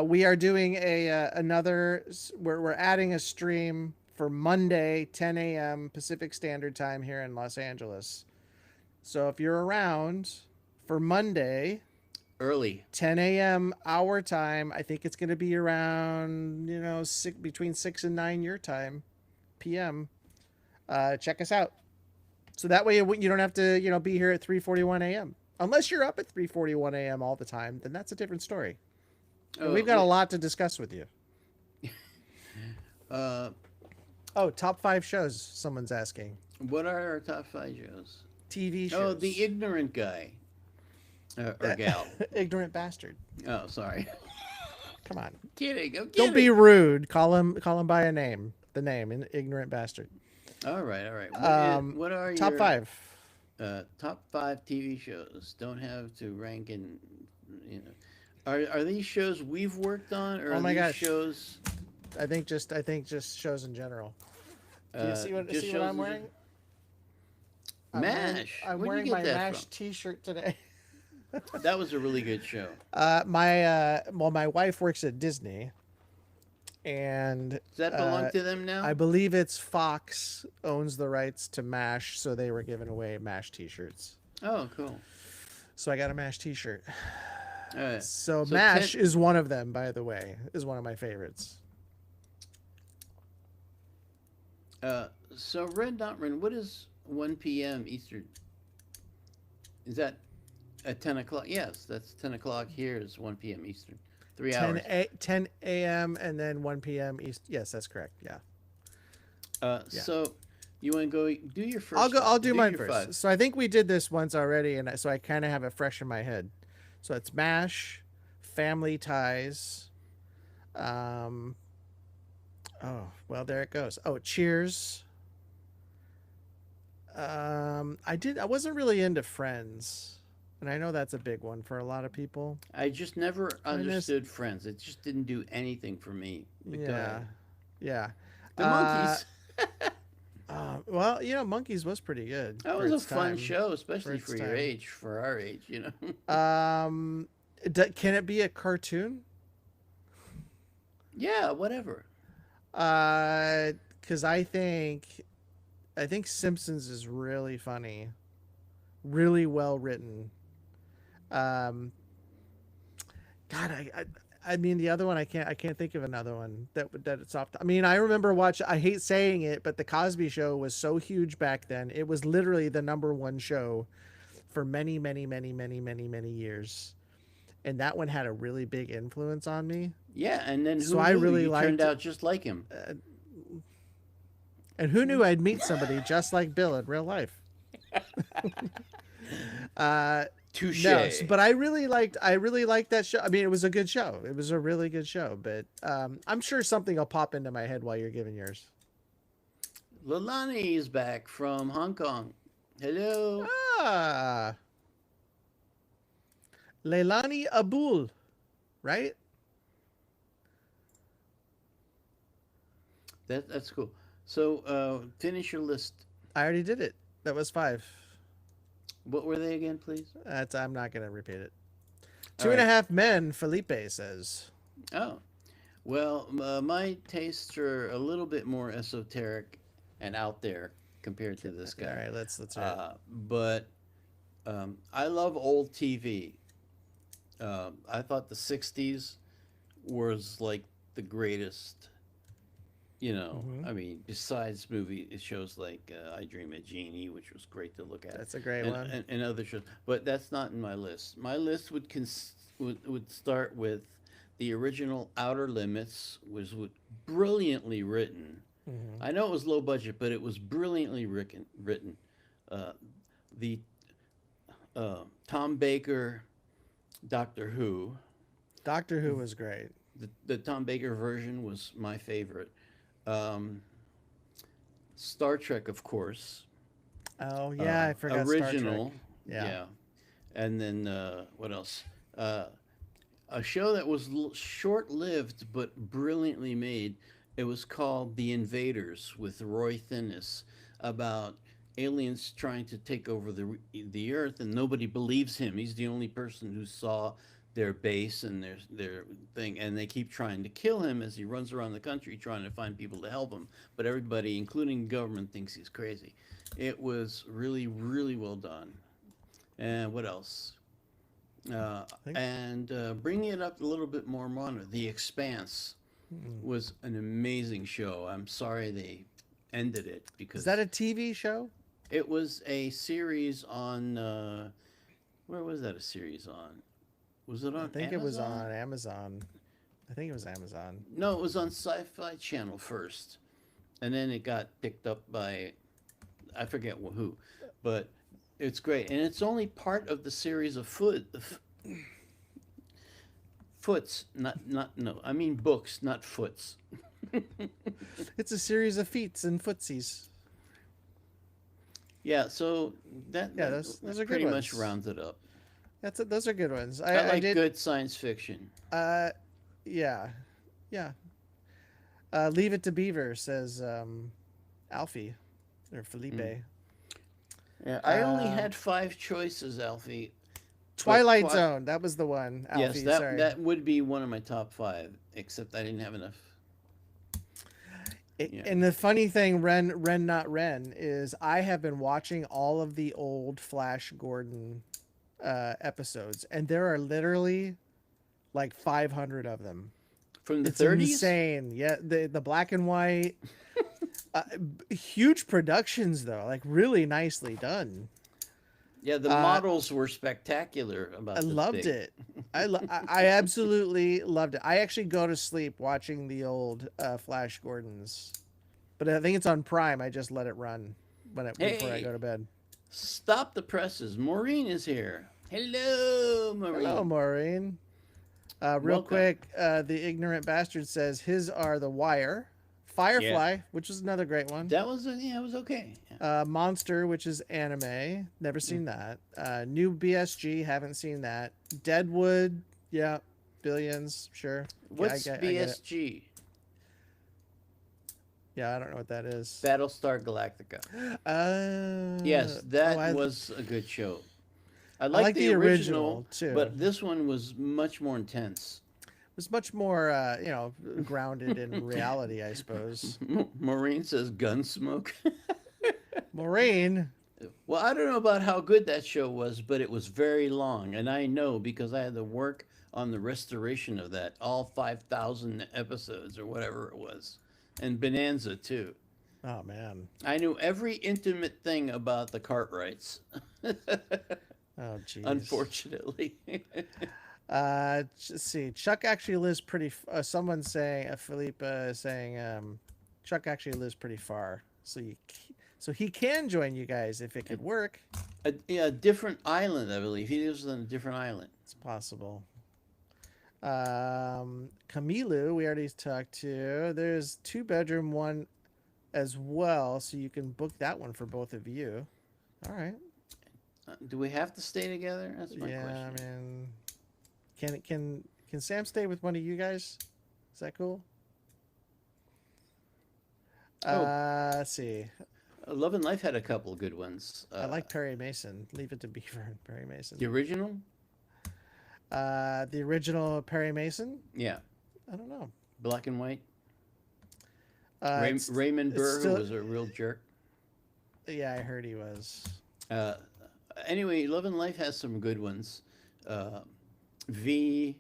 We are doing we're adding a stream for Monday, 10 a.m. Pacific Standard Time here in Los Angeles. So if you're around for Monday, Early. 10 a.m. our time, I think it's going to be around between 6 and 9 your time, p.m. Check us out. So that way you don't have to be here at 3:41 a.m. Unless you're up at 3:41 a.m. all the time, then that's a different story. And we've got a lot to discuss with you. Uh, Oh, top 5 shows, someone's asking. what are our top 5 shows? TV shows. Oh, the ignorant guy. Or gal. Ignorant bastard. Oh, sorry. Come on. I'm kidding. Don't be rude. Call him by a name. The name, ignorant bastard. All right, all right. What are top your 5? top 5 TV shows? Don't have to rank in. You know, are these shows we've worked on, or Oh are my these gosh. shows? I think just shows in general. Do you see what just I'm shows in wearing? MASH. I'm Where'd wearing you my get that MASH T-shirt today. from? That was a really good show. My wife works at Disney, and Does that belong to them now? I believe it's Fox owns the rights to MASH, so they were giving away MASH T-shirts. Oh, cool. So I got a MASH T-shirt. All right. So MASH is one of them, by the way, is one of my favorites. So Red Not Red, what is 1 p.m. Eastern? Is that at 10 o'clock? Yes, that's 10 o'clock here is 1 p.m. Eastern. 3 hours. 10 a.m. and then 1 p.m. East. Yes, that's correct. Yeah. Yeah. So you want to go do your first? I'll do mine your first. 5. So I think we did this once already, and so I kind of have it fresh in my head. So it's MASH, Family Ties. Oh, well, there it goes. Oh, Cheers. I wasn't really into Friends, and I know that's a big one for a lot of people. I just never understood Friends. It just didn't do anything for me. But go ahead. Yeah. The Monkeys. Well, Monkeys was pretty good. That for was a its fun time. show, especially its for your time. age, for our age, Can it be a cartoon? Yeah, whatever. Because I think Simpsons is really funny, really well written. God, I mean the other one I can't think of another one that it's off. I mean I remember I hate saying it, but the Cosby Show was so huge back then. It was literally the #1 show for many years, and that one had a really big influence on me. Yeah, and then So I really you turned liked- out just like him. And who knew I'd meet somebody just like Bill in real life? Touche. No, but I really liked that show. I mean, it was a good show. It was a really good show. But I'm sure something will pop into my head while you're giving yours. Lalani is back from Hong Kong. Hello. Ah, Leilani Abul, right? That's cool. So finish your list. I already did it. That was 5. What were they again, please? I'm not going to repeat it. All Two and a right. Half Men, Felipe says. Oh, well, my tastes are a little bit more esoteric and out there compared to this guy. All right, let's hear it. But I love old TV. I thought the '60s was like the greatest. Mhm. I mean, besides it shows like I Dream of Jeannie, which was great to look at. That's a great and, one. and other shows, but that's not in my list. My list would start with the original Outer Limits, was brilliantly written. Mhm. I know it was low budget, but it was brilliantly written. The Tom Baker Doctor Who. Doctor Who was great. The Tom Baker version was my favorite. Star Trek, of course. Oh yeah, I forgot Original. Star Trek. Yeah. And then what else? A show that was short-lived but brilliantly made, It was called The Invaders with Roy Thinnis, about aliens trying to take over the Earth, and nobody believes him. He's the only person who saw their base and their thing, and they keep trying to kill him as he runs around the country trying to find people to help him. But everybody, including government, thinks he's crazy. It was really, really well done. And what else? think. And bringing it up a little bit more modern, The Expanse Hmm. was an amazing show. I'm sorry they ended it Is because that a TV show? it was a series on. Where was that a series on? Was it I on think it was Amazon? on Amazon. I think it was Amazon. No, it was on Sci-Fi Channel first, and then it got picked up by I forget who, but it's great, and it's only part of the series of Foots, not no. I mean books, not foots. It's a series of feats and footsies. Yeah, so that Yeah, that, those that are good pretty much ones. rounds it up. Those are good ones. I I like did. good science fiction. Uh, yeah, yeah. Leave it to Beaver says Alfie or Felipe. Mm. Yeah, I only Uh, had five choices, Alfie. But Twilight Zone. That was the one. yes, Alfie. that Sorry. that would be one of my top five. Except I didn't have enough. Yeah. And the funny thing, Ren not Ren, is I have been watching all of the old Flash Gordon episodes, and there are literally like 500 of them. From the It's 30s? insane. Yeah, the black and white, huge productions though, like really nicely done. Yeah, the Uh, models were spectacular I about this loved big. it. I absolutely loved it. I actually go to sleep watching the old Flash Gordons, but I think it's on Prime. I just let it run before I go Hey, to bed. stop the presses. Maureen is here. Hello, Hello, Maureen. Maureen. Real Welcome. quick, the ignorant bastard says his are The Wire, Yeah. Firefly, which is another great one. That was yeah, it was okay. Yeah. Monster, which is anime, never Mm. seen that. New BSG, haven't seen that. Deadwood, yeah, Billions, sure. Yeah, What's I get it. BSG? Yeah, I don't know what that is. Battlestar Galactica. Uh, Yes, oh, that was a good show. I I like like the the original, original too. but this one was much more intense. It was much more, grounded in reality, I suppose. Maureen says Gunsmoke. Maureen, Well, I don't know about how good that show was, but it was very long. And I know because I had to work on the restoration of that, all 5,000 episodes or whatever it was. And Bonanza, too. oh man, I knew every intimate thing about the Cartwrights, oh jeez. unfortunately. Let's see. Chuck actually lives pretty. Someone's saying, Philippe is saying, Chuck actually lives pretty far, so he can join you guys if it could work. Yeah, a different island, I believe. He lives on a different island. It's possible. Camilu, we already talked to. There's two bedroom one as well, so you can book that one for both of you. All right. Do we have to stay together? That's my Yeah, question. I mean, can Sam stay with one of you guys? Is that cool? Oh, Let's see. Love and Life had a couple good ones. I like Perry Mason. Leave it to Beaver and Perry Mason. The original? The original Perry Mason. Yeah. I don't know. Black and white. It's Raymond it's Burr, who still was a real jerk. yeah. I heard he was. Uh, anyway, Love and Life has some good ones. Uh, V,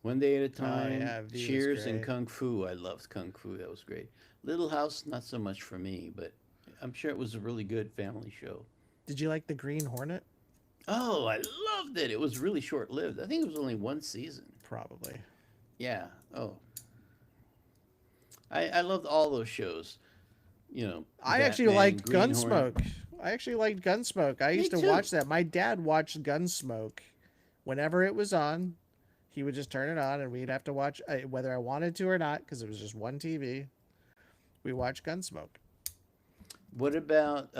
One Day at a Oh Time, yeah, V was Cheers, and great. Kung Fu. I loved Kung Fu. That was great. Little House, not so much for me, but I'm sure it was a really good family show. Did you like the Green Hornet? Oh, I loved it. It was really short lived. I think it was only one season. Probably. Yeah. Oh, I loved all those shows. You know, I actually Batman, liked Green Hornet. Gunsmoke. I actually liked Gunsmoke. I Me used to too. watch that. My dad watched Gunsmoke whenever it was on. He would just turn it on, and we'd have to watch whether I wanted to or not because it was just one TV. We watched Gunsmoke. What about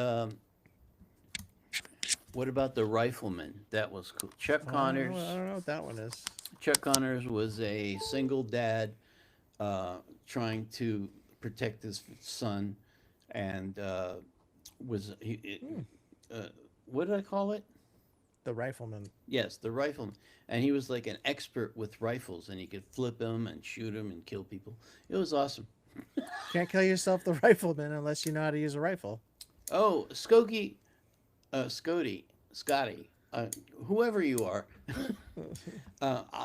what about the Rifleman? That was cool. Chuck I Connors. don't know what that one is. Chuck Connors was a single dad, uh, trying to protect his son, and was what did I call it? The rifleman. Yes, the rifleman, and he was like an expert with rifles, and he could flip them and shoot them and kill people. It was awesome. Can't kill yourself, the rifleman, unless you know how to use a rifle. Oh, Skokie, Scotty, whoever you are,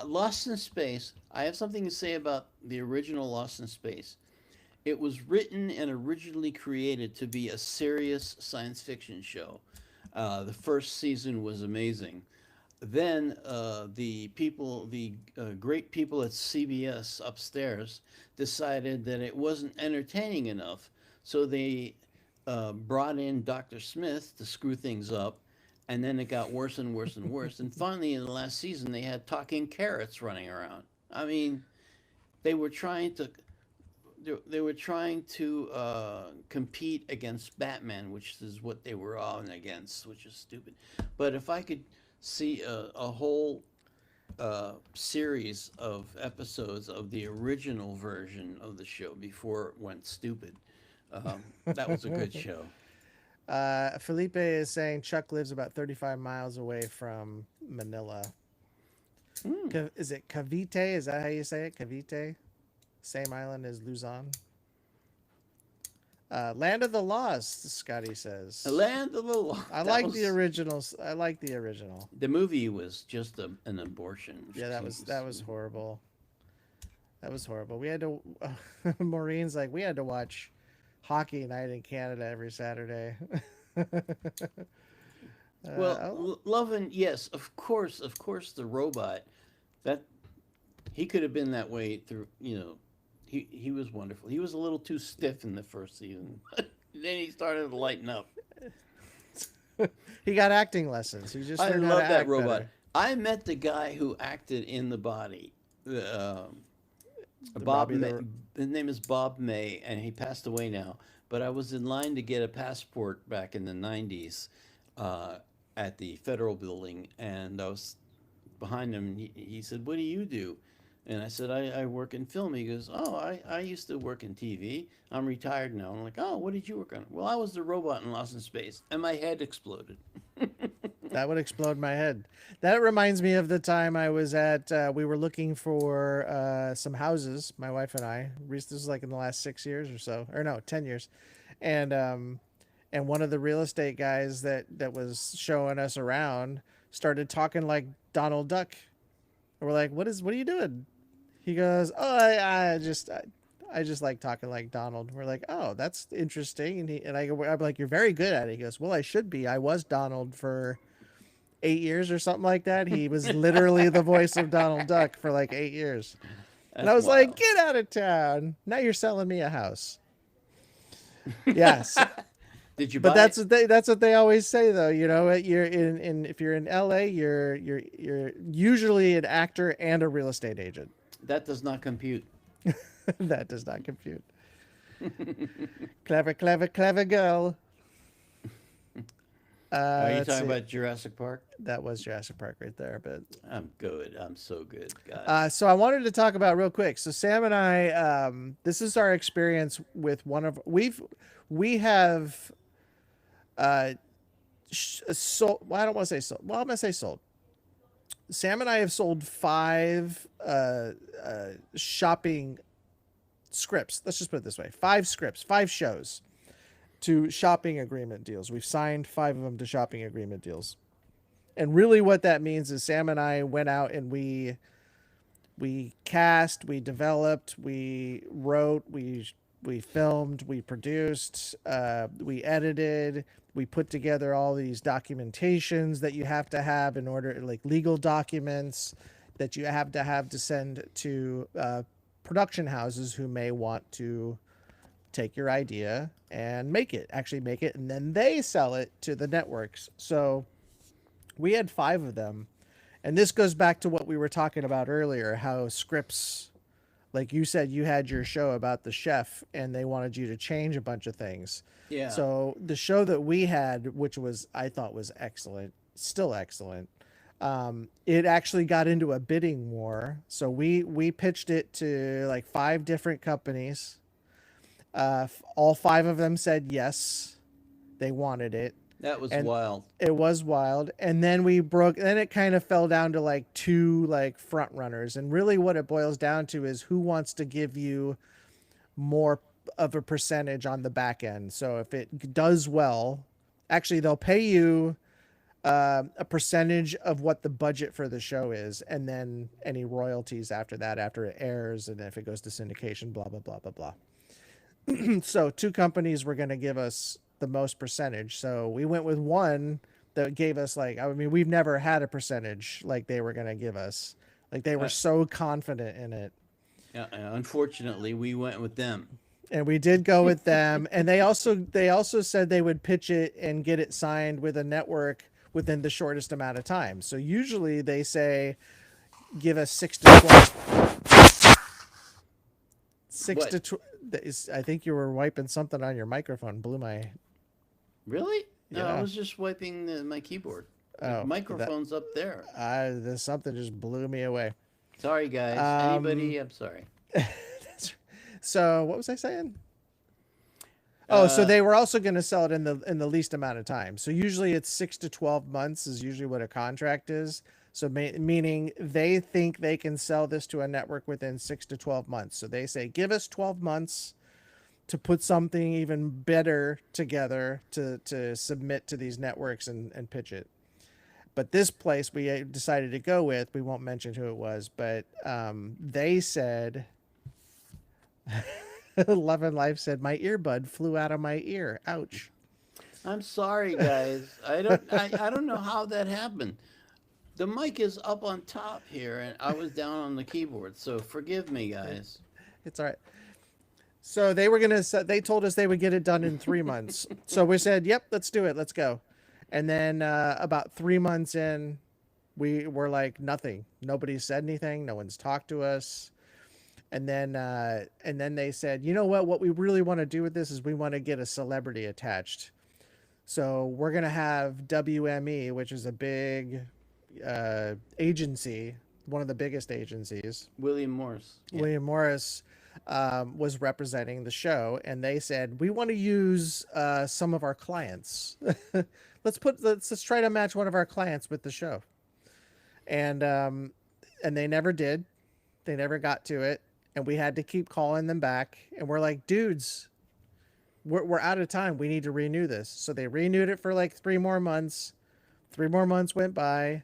Lost in Space. I have something to say about the original Lost in Space. It was written and originally created to be a serious science fiction show. The first season was amazing. Then the great people at CBS upstairs decided that it wasn't entertaining enough, so they brought in Dr. Smith to screw things up, and then it got worse and worse and worse. And finally, in the last season, they had talking carrots running around. I mean, they were trying to compete against Batman, which is what they were on against, which is stupid. But if I could see a whole series of episodes of the original version of the show before it went stupid, that was a good show. Felipe is saying Chuck lives about 35 miles away from Manila. Is it Cavite? Is that how you say it? Cavite? Same island as Luzon. Land of the Lost, Scotty says. Land of the Lost. I like the originals. I like the original. The movie was just an abortion. Yeah, that was horrible. That was horrible. We had to. Maureen's like, we had to watch hockey night in Canada every Saturday. Lovin', yes, of course, the robot. That he could have been that way through. He was wonderful. He was a little too stiff in the first season. Then he started to lighten up. He got acting lessons. He just I learned how love to that act robot. better. I met the guy who acted in the body. His name is Bob May, and he passed away now. But I was in line to get a passport back in the 90s at the Federal Building, and I was behind him, and he said, "What do you do?" And I said, I work in film. He goes, "Oh, I used to work in TV. I'm retired now." I'm like, "Oh, what did you work on?" "Well, I was the robot in Lost in Space." And my head exploded. That would explode my head. That reminds me of the time I was at, we were looking for some houses, my wife and I. This was like in the last 6 years or so, or no, 10 years. And one of the real estate guys that was showing us around started talking like Donald Duck. And we're like, what are you doing? He goes, "Oh, I just like talking like Donald." We're like, "Oh, that's interesting." I'm like, "You're very good at it." He goes, "Well, I should be. I was Donald for 8 years or something like that." He was literally the voice of Donald Duck for like 8 years. And I was like, "Get out of town. Now you're selling me a house." Yes. Did you But buy that's what they always say, though. You're if you're in LA, you're usually an actor and a real estate agent. That does not compute. That does not compute. Clever, clever, clever girl. Are you talking about Jurassic Park? That was Jurassic Park right there, but I'm good. I'm so good, guys. so I wanted to talk about real quick. So Sam and I, this is our experience with one of we have sold. Well, I don't want to say sold. Well, I'm gonna say sold. Sam and I have sold 5 shopping scripts. Let's just put it this way: 5 scripts, 5 shows to shopping agreement deals. We've signed 5 of them to shopping agreement deals. And really what that means is Sam and I went out and we cast, we developed, we wrote, we filmed, we produced, we edited, we put together all these documentations that you have to have in order, like legal documents that you have to send to production houses who may want to take your idea and actually make it, and then they sell it to the networks. So we had 5 of them. And this goes back to what we were talking about earlier, how scripts, like you said, you had your show about the chef and they wanted you to change a bunch of things. Yeah. So the show that we had, which I thought was excellent, still excellent, It actually got into a bidding war. So we pitched it to like 5 different companies. All 5 of them said yes, they wanted it, That was and wild. it was wild. And then we broke. Then it kind of fell down to like 2 like front runners. And really, what it boils down to is who wants to give you more of a percentage on the back end. So if it does well, actually they'll pay you a percentage of what the budget for the show is, and then any royalties after that, after it airs, and if it goes to syndication, blah blah blah blah blah. So 2 companies were going to give us the most percentage. So we went with one that gave us like, I mean, we've never had a percentage like they were going to give us. Like they were Uh, so confident in it. Unfortunately, we went with them. And we did go with them, and they also said they would pitch it and get it signed with a network within the shortest amount of time. So usually they say give us 6 What? to 12. I think you were wiping something on your microphone. Blew my Really? No, I yeah. was just wiping my keyboard. The Oh, that microphone's up there. this something just blew me away. Sorry, guys. Um, Anybody? I'm sorry. so what was I saying? Oh, so Uh, they were also going to sell it in the least amount of time. So usually it's 6 to 12 months is usually what a contract is. So meaning they think they can sell this to a network within 6 to 12 months. So they say give us 12 months to put something even better together to submit to these networks and pitch it. But this place we decided to go with, we won't mention who it was, but they said, Love and Life said, my earbud flew out of my ear. Ouch. I'm sorry, guys. I don't know how that happened. The mic is up on top here, and I was down on the keyboard. So forgive me, guys. It's all right. So they told us they would get it done in 3 months. So we said, yep, let's do it. Let's go. And then about 3 months in, we were like nothing. Nobody said anything. No one's talked to us. And then they said, you know what? What we really want to do with this is we want to get a celebrity attached. So we're gonna have WME, which is a big agency, one of the biggest agencies. William Morris. Yeah. William Morris was representing the show, and they said we want to use some of our clients. Let's try to match one of our clients with the show, and they never did. They never got to it, and we had to keep calling them back. And we're like, dudes, we're out of time. We need to renew this. So they renewed it for like 3 more months. 3 more months went by,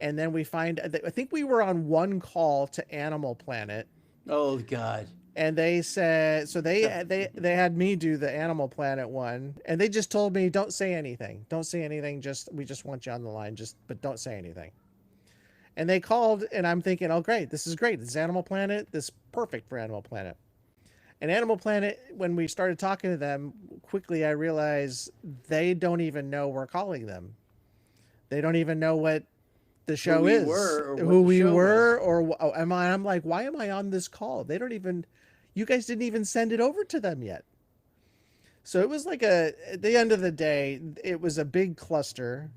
and then I think we were on one call to Animal Planet, Oh God. and they said so they had me do the Animal Planet one, and they just told me don't say anything, just we just want you on the line, just but don't say anything. And they called, and I'm thinking, oh great, this is great, this is Animal Planet, this is perfect for Animal Planet. And Animal Planet, when we started talking to them, quickly I realized they don't even know we're calling them. They don't even know what the Who show we is, were or what who the we show was. were, or am I? I'm like, why am I on this call? They don't even. You guys didn't even send it over to them yet. So it was like at the end of the day, it was a big cluster.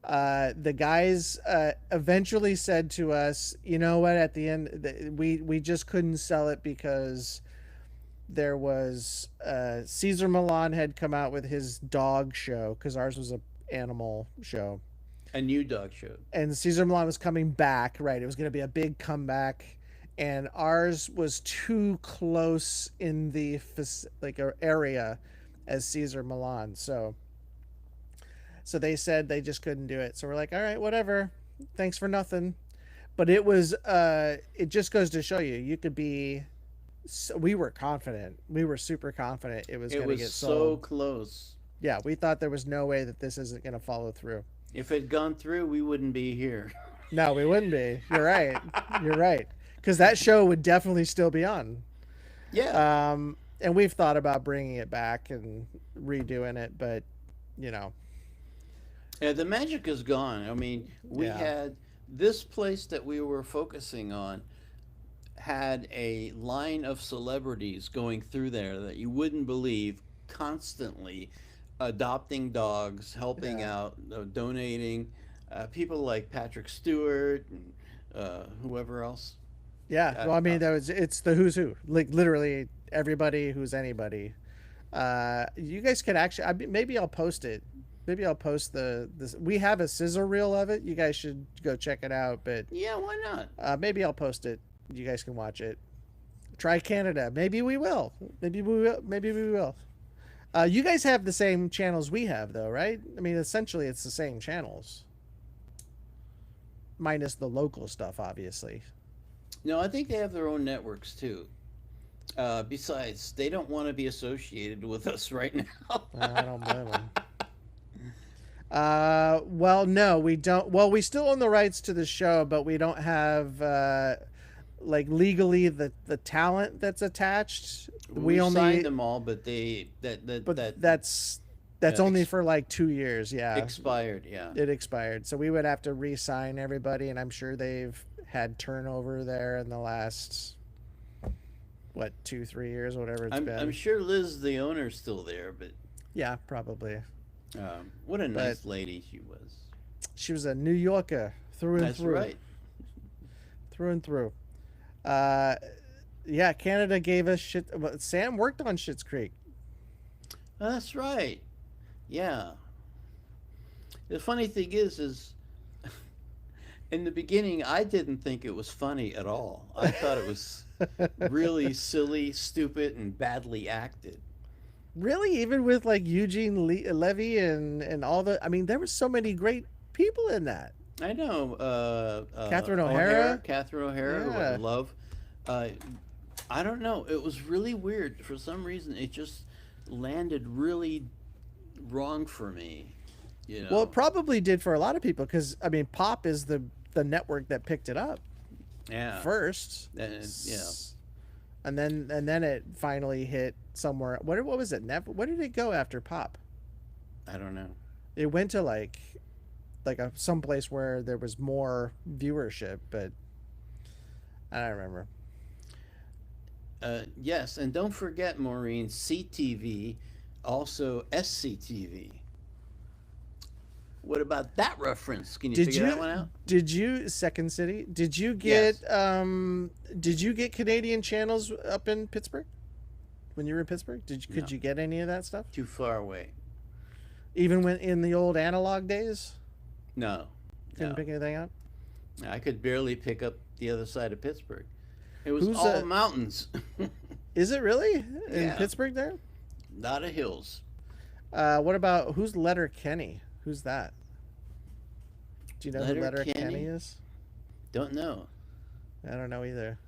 The guys eventually said to us, you know what? At the end, we just couldn't sell it because there was Caesar Milan had come out with his dog show because ours was a animal show, A new dog show. and Caesar Milan was coming back. Right, it was going to be a big comeback, and ours was too close in the area as Caesar Milan. So they said they just couldn't do it. So we're like, all right, whatever. Thanks for nothing. But it just goes to show you, you could be. So we were confident. We were super confident it was It going to was get so sold. close. Yeah, we thought there was no way that this isn't going to follow through. If it had gone through, we wouldn't be here. No, we wouldn't be. You're right. You're right. Because that show would definitely still be on. Yeah. And we've thought about bringing it back and redoing it, but you know, Yeah, the magic is gone. I mean, we yeah, had this place that we were focusing on had a line of celebrities going through there that you wouldn't believe, constantly adopting dogs, helping yeah, out, donating. People like Patrick Stewart and whoever else. Yeah. Uh, Well, I uh, mean, it's the who's who. Like literally everybody who's anybody. You guys could actually. Maybe I'll post it. Maybe I'll post the this. We have a sizzle reel of it. You guys should go check it out. But yeah, why not? maybe I'll post it. You guys can watch it. Try Canada. Maybe we will. Maybe we will. Maybe we will. You guys have the same channels we have, though, right? I mean, essentially, it's the same channels, minus the local stuff, obviously. No, I think they have their own networks too. Besides, they don't want to be associated with us right now. I don't blame them. Well, no, we don't. Well, we still own the rights to the show, but we don't have like legally the talent that's attached. We only signed them all, but that's only ex- for like 2 years. Yeah, expired. Yeah. it expired, so we would have to re-sign everybody, and I'm sure they've had turnover there in the last 2-3 years, whatever it's been. I'm sure Liz, the owner's still there, but Yeah, probably. what a nice lady she was. She was a New Yorker through and That's through. right. Through and through. Yeah, Canada gave us shit. Sam worked on Schitt's Creek. That's right. Yeah. The funny thing is in the beginning, I didn't think it was funny at all. I thought it was really silly, stupid, and badly acted. Really, even with like Eugene Levy and all the. I mean, there were so many great people in that. I know. Catherine O'Hara. Catherine O'Hara, who I Yeah. love. I don't know. It was really weird. For some reason, it just landed really wrong for me. You know. Well, it probably did for a lot of people because I mean, Pop is the network that picked it up yeah. first. Yeah. And then it finally hit somewhere. What was it? Where did it go after Pop? I don't know. It went to like some place where there was more viewership, but I don't remember. Yes, and don't forget, Maureen, CTV, also SCTV. What about that reference? Can you figure that one out? Did you Second City? Did you get did you get Canadian channels up in Pittsburgh? When you were in Pittsburgh? Could No. you get any of that stuff? Too far away. Even when in the old analog days? No. Couldn't No. pick anything up? I could barely pick up the other side of Pittsburgh. It was Who's all mountains. Is it really? In Yeah. Pittsburgh there? Lot of hills. What about who's Letter Kenny? Who's that? Do you know who Letter Letter Kenny? Kenny is? Don't know. I don't know either.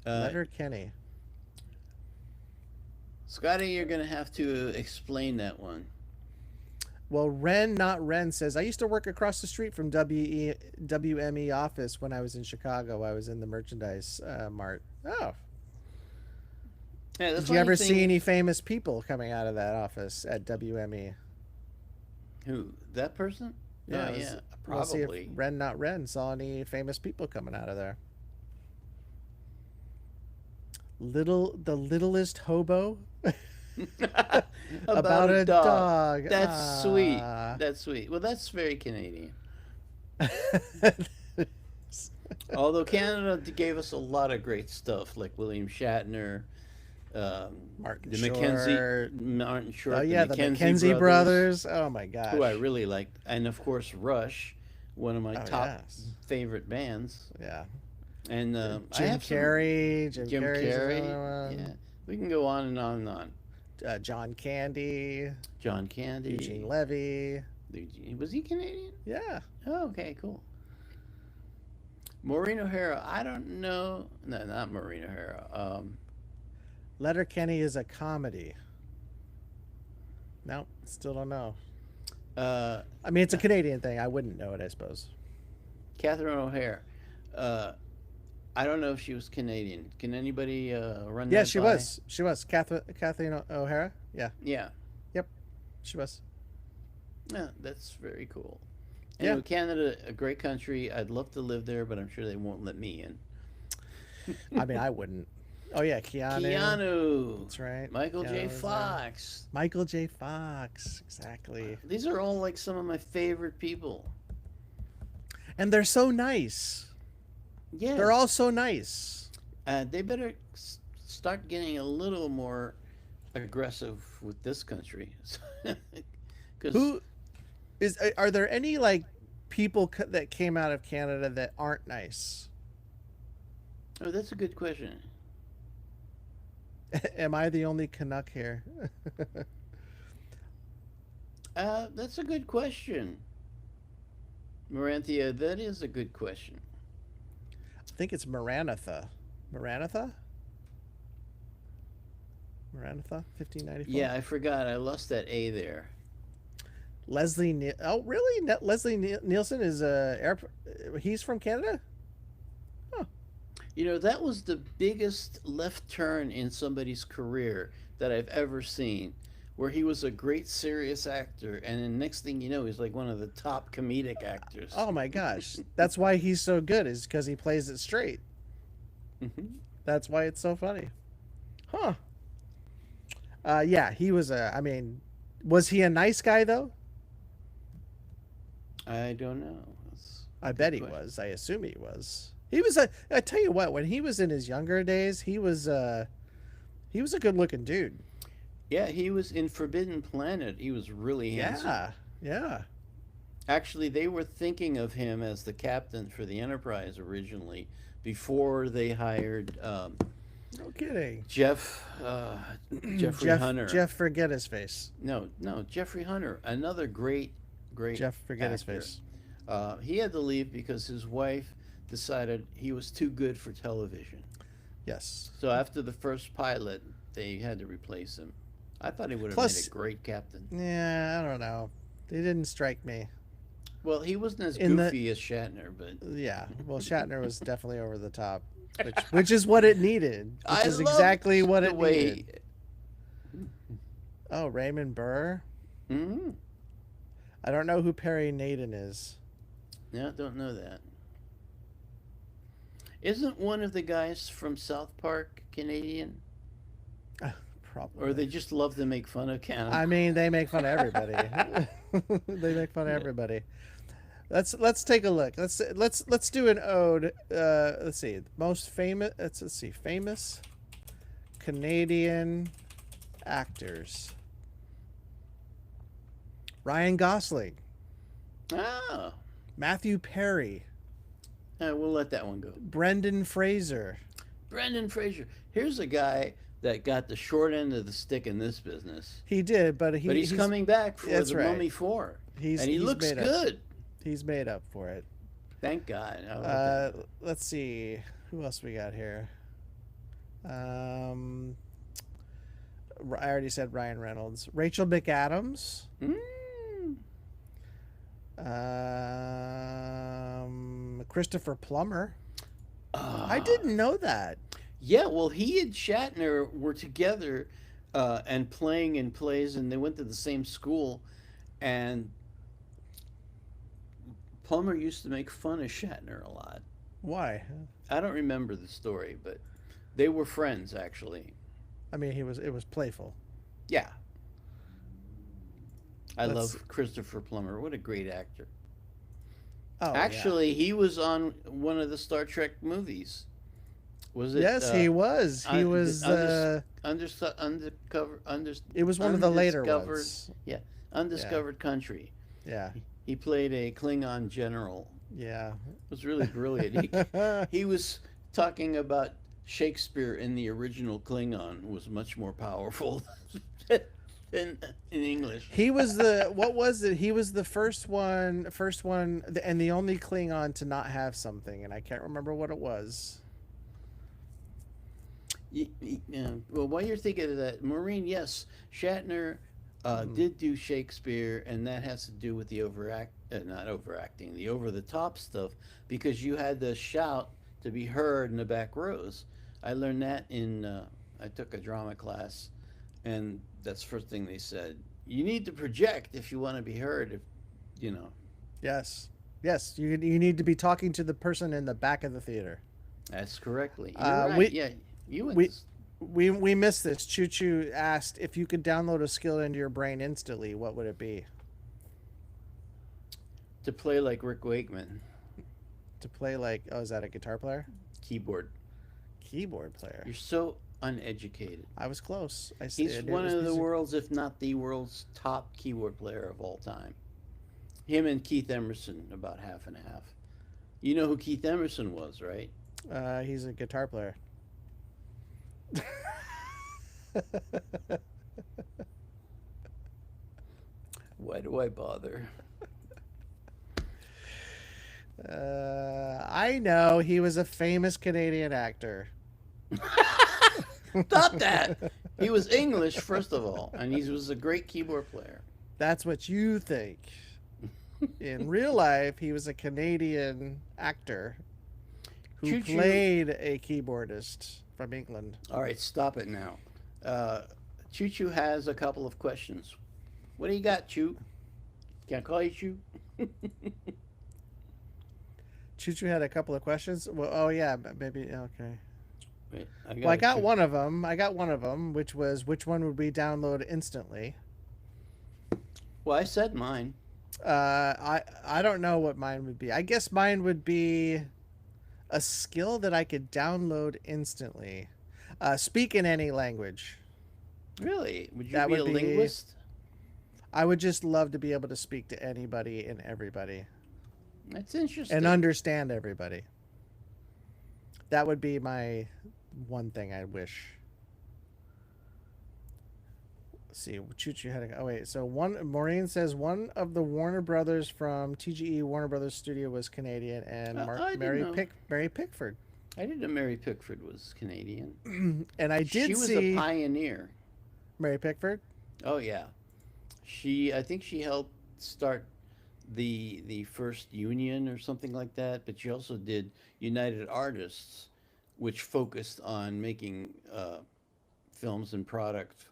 Uh, Letter Kenny. Scotty, you're going to have to explain that one. Well, Ren, not Ren, says, I used to work across the street from WME office when I was in Chicago. I was in the merchandise mart. Oh. Yeah, the Did you funny ever thing- see any famous people coming out of that office at WME? Who? That person? Yeah, Oh, it was- yeah, We'll see if probably. Ren, not Ren, saw any famous people coming out of there. The littlest hobo about a dog. That's sweet. Ah. That's sweet. Well, that's very Canadian. Although Canada gave us a lot of great stuff, like William Shatner, Martin the Short. Martin Short, Oh yeah, the Mackenzie McKenzie brothers. Oh my gosh. who I really liked, and of course Rush, one of my Oh, top yes. favorite bands. Yeah. And I Jim have some- Carrey. Jim Carrey's Carrey. another one. Yeah, we can go on and on and on. John Candy. John Candy. Eugene Levy. Was he Canadian? Yeah. Oh, okay, cool. Maureen O'Hara, I don't know. No, not Maureen O'Hara. Letterkenny is a comedy. No, still don't know. I mean, it's a Canadian thing. I wouldn't know it, I suppose. Catherine O'Hara. I don't know if she was Canadian. Can anybody run Yeah, that she by? was. She was. Kathleen O'Hara. Yeah, Yeah. she was. Yeah, that's very cool. Yeah. Anyway, Canada, a great country. I'd love to live there, but I'm sure they won't let me in. I mean, I wouldn't. Oh yeah, Keanu. Keanu. That's right. Michael Keanu J. was there. Fox. Michael J. Fox. Exactly. These are all like some of my favorite people. And they're so nice. They're all Yes, so nice. they better start getting a little more aggressive with this country, because Who are there any like people that came out of Canada that aren't nice? oh, that's a good question. Am I the only Canuck here? That's a good question, Maranthia. That is a good question. I think it's Maranatha. Maranatha? Maranatha, 1594. Yeah, I forgot. I lost that A there. Oh, really? Leslie Nielsen is he's from Canada? Huh. You know, that was the biggest left turn in somebody's career that I've ever seen, where he was a great serious actor, and then next thing you know, he's like one of the top comedic actors. Oh my gosh. That's why he's so good, is because he plays it straight. Hmm. That's why it's so funny. Huh. Yeah, he was I mean, was he a nice guy though? I don't know. That's I a bet good he question. was. I assume he was. He was a. I tell you what, when he was in his younger days, he was a good looking dude. Yeah, he was in Forbidden Planet. He was really handsome. Yeah, yeah. Actually, they were thinking of him as the captain for the Enterprise originally, before they hired No kidding. Jeffrey Jeff. Hunter. Jeff, forget his face. No, no, Jeffrey Hunter, another great Jeff, forget his actor. face. He had to leave because his wife decided he was too good for television. Yes. So after the first pilot, they had to replace him. I thought he would have made a Plus, great captain. yeah, I don't know. They didn't strike me. Well, he wasn't as In the goofy as Shatner, but Yeah, well, Shatner was definitely over the top, which is what it needed. Which I is loved exactly what the it way. needed. Oh, Raymond Burr. Mm, I don't know who Perry Naden is. yeah, don't know that. Isn't one of the guys from South Park Canadian? Or Probably. they just love to make fun of Canada? I mean, they make fun of everybody. They make fun of Yeah. everybody. Let's take a look. Let's do an ode. Let's see. Most famous. Let's see. Famous Canadian actors. Ryan Gosling, Ah, Matthew Perry, we'll let that one go. Brendan Fraser. Brendan Fraser. Here's a guy that got the short end of the stick in this business, He did, but but he's coming back for That's the right. Mummy 4, and he He's looks made up. good. He's made up for it. Thank God. I like that. Let's see who else we got here. Um, I already said Ryan Reynolds, Rachel McAdams, Mm. Christopher Plummer. I Ah. didn't know that. Yeah, well, he and Shatner were together and playing in plays, and they went to the same school. And Plummer used to make fun of Shatner a lot. Why? I don't remember the story, but they were friends, actually. I mean, it was playful. Yeah, I Let's. love Christopher Plummer. What a great actor. Oh yeah. Actually, he was on one of the Star Trek movies. Was it? Yes, he was. He un- was. undercover, It was one of the later undiscovered, ones. yeah, Yeah. undiscovered country. Yeah. He played a Klingon general. Yeah. It was really brilliant. He was talking about Shakespeare in the original Klingon was much more powerful than in English. He was the what was it? He was the first one, and the only Klingon to not have something, and I can't remember what it was. Well, while you're thinking of that, Maureen, yes, Shatner did do Shakespeare, and that has to do with the not overacting, the over the top stuff, because you had to shout to be heard in the back rows. I learned that I took a drama class, and that's the first thing they said. You need to project if you want to be heard. If you know, Yes. Yes. You need to be talking to the person in the back of the theater. that's correctly. You're Uh, right. we Yeah, you went. we we missed this. Choo Choo asked if you could download a skill into your brain instantly. What would it be? To play like Rick Wakeman. To play like, oh, is that a guitar player? Keyboard. Keyboard player. You're so uneducated. I was close. He's one of the music. world's, if not the world's, top keyboard player of all time. Him and Keith Emerson, about half and half. You know who Keith Emerson was, right? He's a guitar player. Why do I bother? I know he was a famous Canadian actor. Stop that! He was English, first of all, and he was a great keyboard player. That's what you think. In real life, he was a Canadian actor who Choo-choo. played a keyboardist from England. All right, stop it now. Choo Choo has a couple of questions. What do you got, Choo? Can I call you Choo? Choo Choo had a couple of questions. Well, oh yeah, maybe okay. Wait, Well, I got one of them. Which was which one would we download instantly? Well, I said mine. I don't know what mine would be. I guess mine would be a skill that I could download instantly. Speak in any language. Really? Would you That be a would be- linguist? I would just love to be able to speak to anybody and everybody That's interesting. and understand everybody. That would be my one thing I wish. Let's see, Choo Choo had a, oh wait, so Maureen says one of the Warner Brothers from TGE Warner Brothers Studio was Canadian, and I didn't Mary know. Mary Pickford. I didn't know Mary Pickford was Canadian. And I did She was see a pioneer. Mary Pickford. Oh yeah, I think she helped start the first union or something like that. But she also did United Artists, which focused on making films and product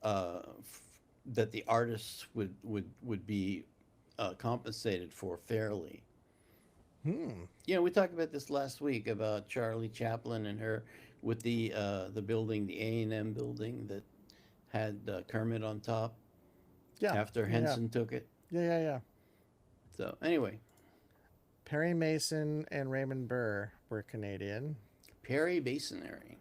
that the artists would be compensated for fairly. You know, we talked about this last week about Charlie Chaplin and her with the building, the A&M building that had Kermit on top. Yeah. After Henson took it. Yeah. So anyway, Perry Mason and Raymond Burr were Canadian. Perry Masonry.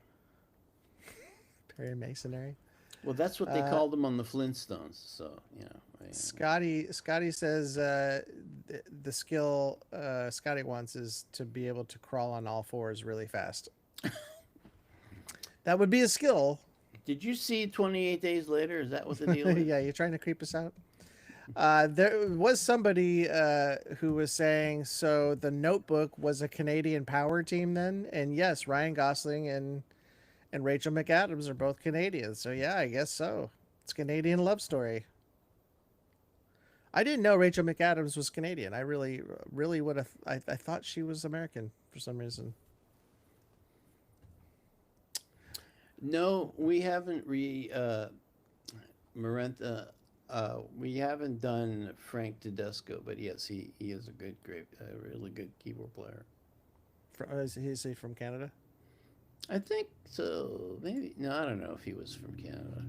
Perry Masonry. Well, that's what they called them on the Flintstones. So you know. Scotty says the skill Scotty wants is to be able to crawl on all fours really fast. That would be a skill. Did you see 28 Days Later? Is that what the deal is? Yeah, you're trying to creep us out. There was somebody who was saying, so the Notebook was a Canadian power team then? And yes, Ryan Gosling and Rachel McAdams are both Canadians. So yeah, I guess so. It's a Canadian love story. I didn't know Rachel McAdams was Canadian. I really would have. I thought she was American for some reason. No, we haven't Marenta. We haven't done Frank Tedesco, but yes, he is a really good keyboard player. Is he from Canada? I think so. Maybe no, I don't know if he was from Canada.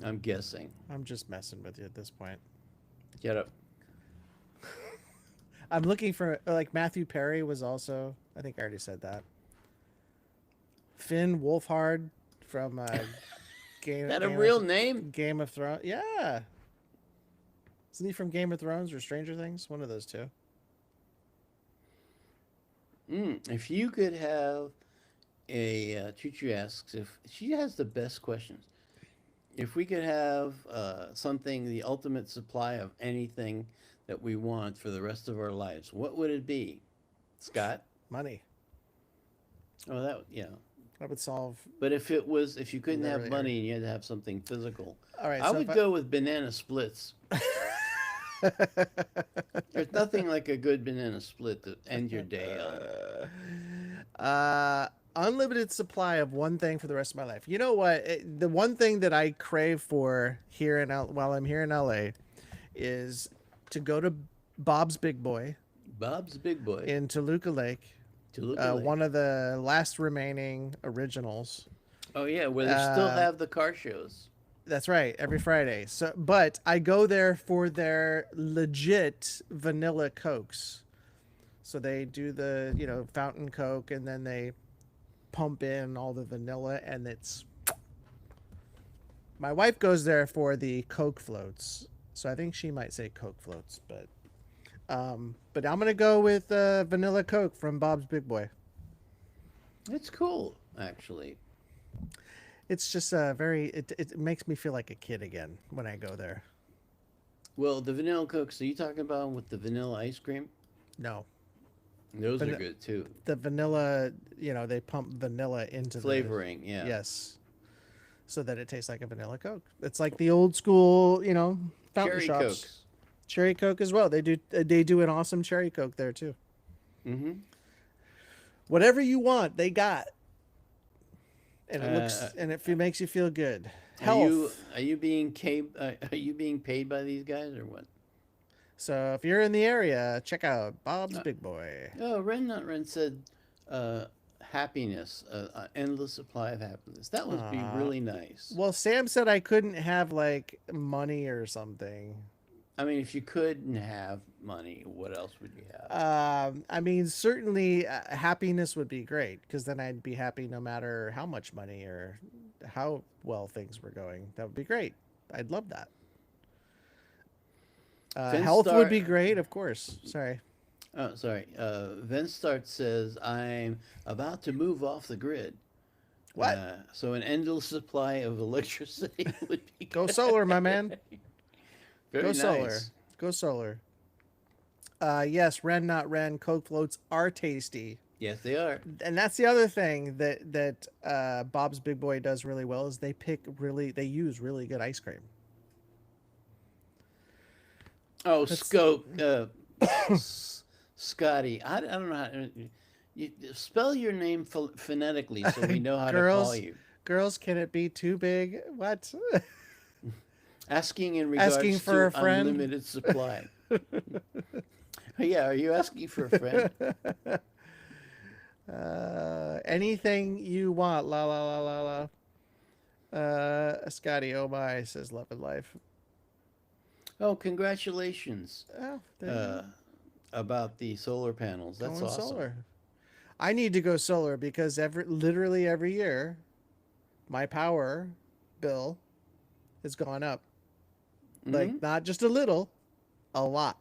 I'm guessing. I'm just messing with you at this point. Get up. I'm looking for like Matthew Perry was also. I think I already said that. Finn Wolfhard from Game. That a real name? Game of Thrones. Yeah. Isn't he from Game of Thrones or Stranger Things? One of those two. If you could have a Choo-Choo asks if she has the best questions. If we could have something, the ultimate supply of anything that we want for the rest of our lives, what would it be, Scott? Money. Oh, yeah. That would solve. But if you couldn't have Really money and you had to have something physical, All right. I so would go with banana splits. There's nothing like a good banana split to end your day on. Unlimited supply of one thing for the rest of my life. You know what? The one thing that I crave for here while I'm here in LA is to go to Bob's Big Boy. Bob's Big Boy In Toluca Lake. One of the last remaining originals. Oh yeah, where they still have the car shows. That's right, every Friday. So, but I go there for their legit vanilla Cokes. So they do the, fountain Coke, and then they pump in all the vanilla, and it's. My wife goes there for the Coke floats, so I think she might say Coke floats, but I'm gonna go with vanilla Coke from Bob's Big Boy. It's cool, actually. It's just it makes me feel like a kid again when I go there. Well, the vanilla Cokes, are you talking about with the vanilla ice cream? No, Those are Van- good too. the vanilla, they pump vanilla into the. Flavoring, yeah. Yes, so that it tastes like a vanilla Coke. It's like the old school, fountain Cherry shops. Cokes. Cherry Coke as well. They do an awesome cherry Coke there too. Mm-hmm. Whatever you want, they got, and it looks Uh, and it makes you feel good. are Health. you being are you being paid by these guys or what? So if you're in the area, check out Bob's Uh, Big Boy. oh, Ren Not Ren said, happiness, endless supply of happiness. That would be Aw. really nice. Well, Sam said I couldn't have like money or something. I mean, if you couldn't have money, what else would you have? I mean, certainly happiness would be great because then I'd be happy no matter how much money or how well things were going. That would be great. I'd love that. Health would be great, of course. Sorry. Oh, sorry. Venstart says, I'm about to move off the grid. What? So an endless supply of electricity would be Go good. solar, my man. Very Go nice. solar. Go solar. Yes, Ren Not Ren Coke floats are tasty. Yes, they are. And that's the other thing that Bob's Big Boy does really well is they use really good ice cream. Oh, That's- Scotty. I don't know how you spell your name phonetically so we know how to Girls. call you. Girls, can it be too big? What? Asking in regards Asking for to a friend? unlimited supply. Yeah, are you asking for a friend? Anything you want. La la la la la. Scotty, oh my, says Love and Life. Oh, congratulations Oh, there you go. about the solar panels. That's Going awesome. solar. I need to go solar because literally every year, my power bill has gone up. Like Mhm. not just a little, a lot.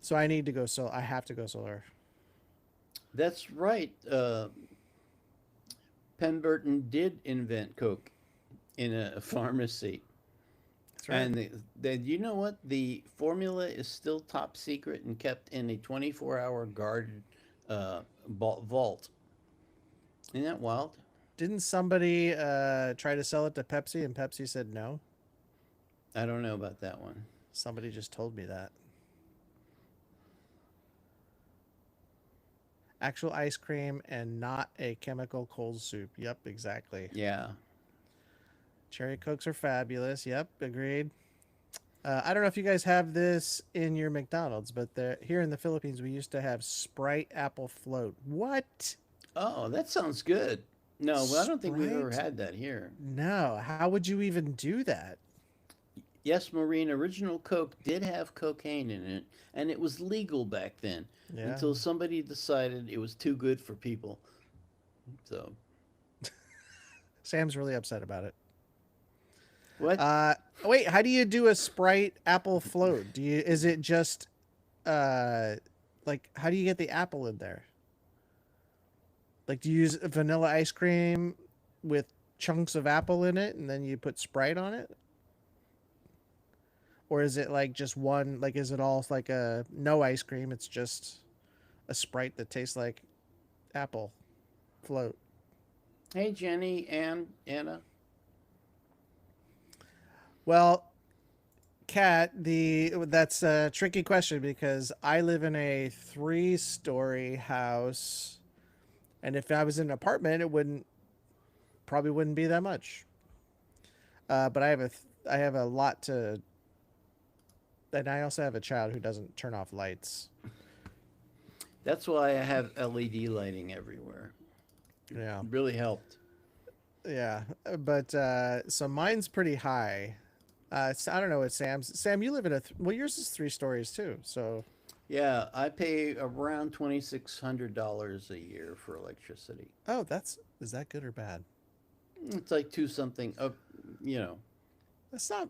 So I need to go I have to go solar. That's right. Penberton did invent Coke in a pharmacy. That's right. And you know what? The formula is still top secret and kept in a 24-hour guarded vault. Isn't that wild? Didn't somebody try to sell it to Pepsi and Pepsi said no? I don't know about that one. Somebody just told me that. Actual ice cream and not a chemical cold soup. Yep, exactly. Yeah. Cherry Cokes are fabulous. Yep, agreed. I don't know if you guys have this in your McDonald's, but here in the Philippines, we used to have Sprite apple float. What? Oh, that sounds good. No, well, I don't think we've ever Sprite? had that here. No. How would you even do that? Yes, Maureen, original Coke did have cocaine in it, and it was legal back then Yeah. until somebody decided it was too good for people. So, Sam's really upset about it. what? Wait, how do you do a Sprite apple float? Is it just like how do you get the apple in there? Like do you use vanilla ice cream with chunks of apple in it and then you put Sprite on it? Or is it like just one, like is it all like a no ice cream, it's just a Sprite that tastes like apple float? Hey, Jenny and Anna. Well, Kat, that's a tricky question because I live in a 3-story house, and if I was in an apartment, it probably wouldn't be that much. But I have a lot to, and I also have a child who doesn't turn off lights. That's why I have LED lighting everywhere. Yeah, It really helped. yeah. But so mine's pretty high. I don't know what Sam's. Sam, you live in well, yours is 3 stories too. So Yeah, I pay around $2,600 a year for electricity. Oh, is that good or bad? It's like two something up, you know. That's not.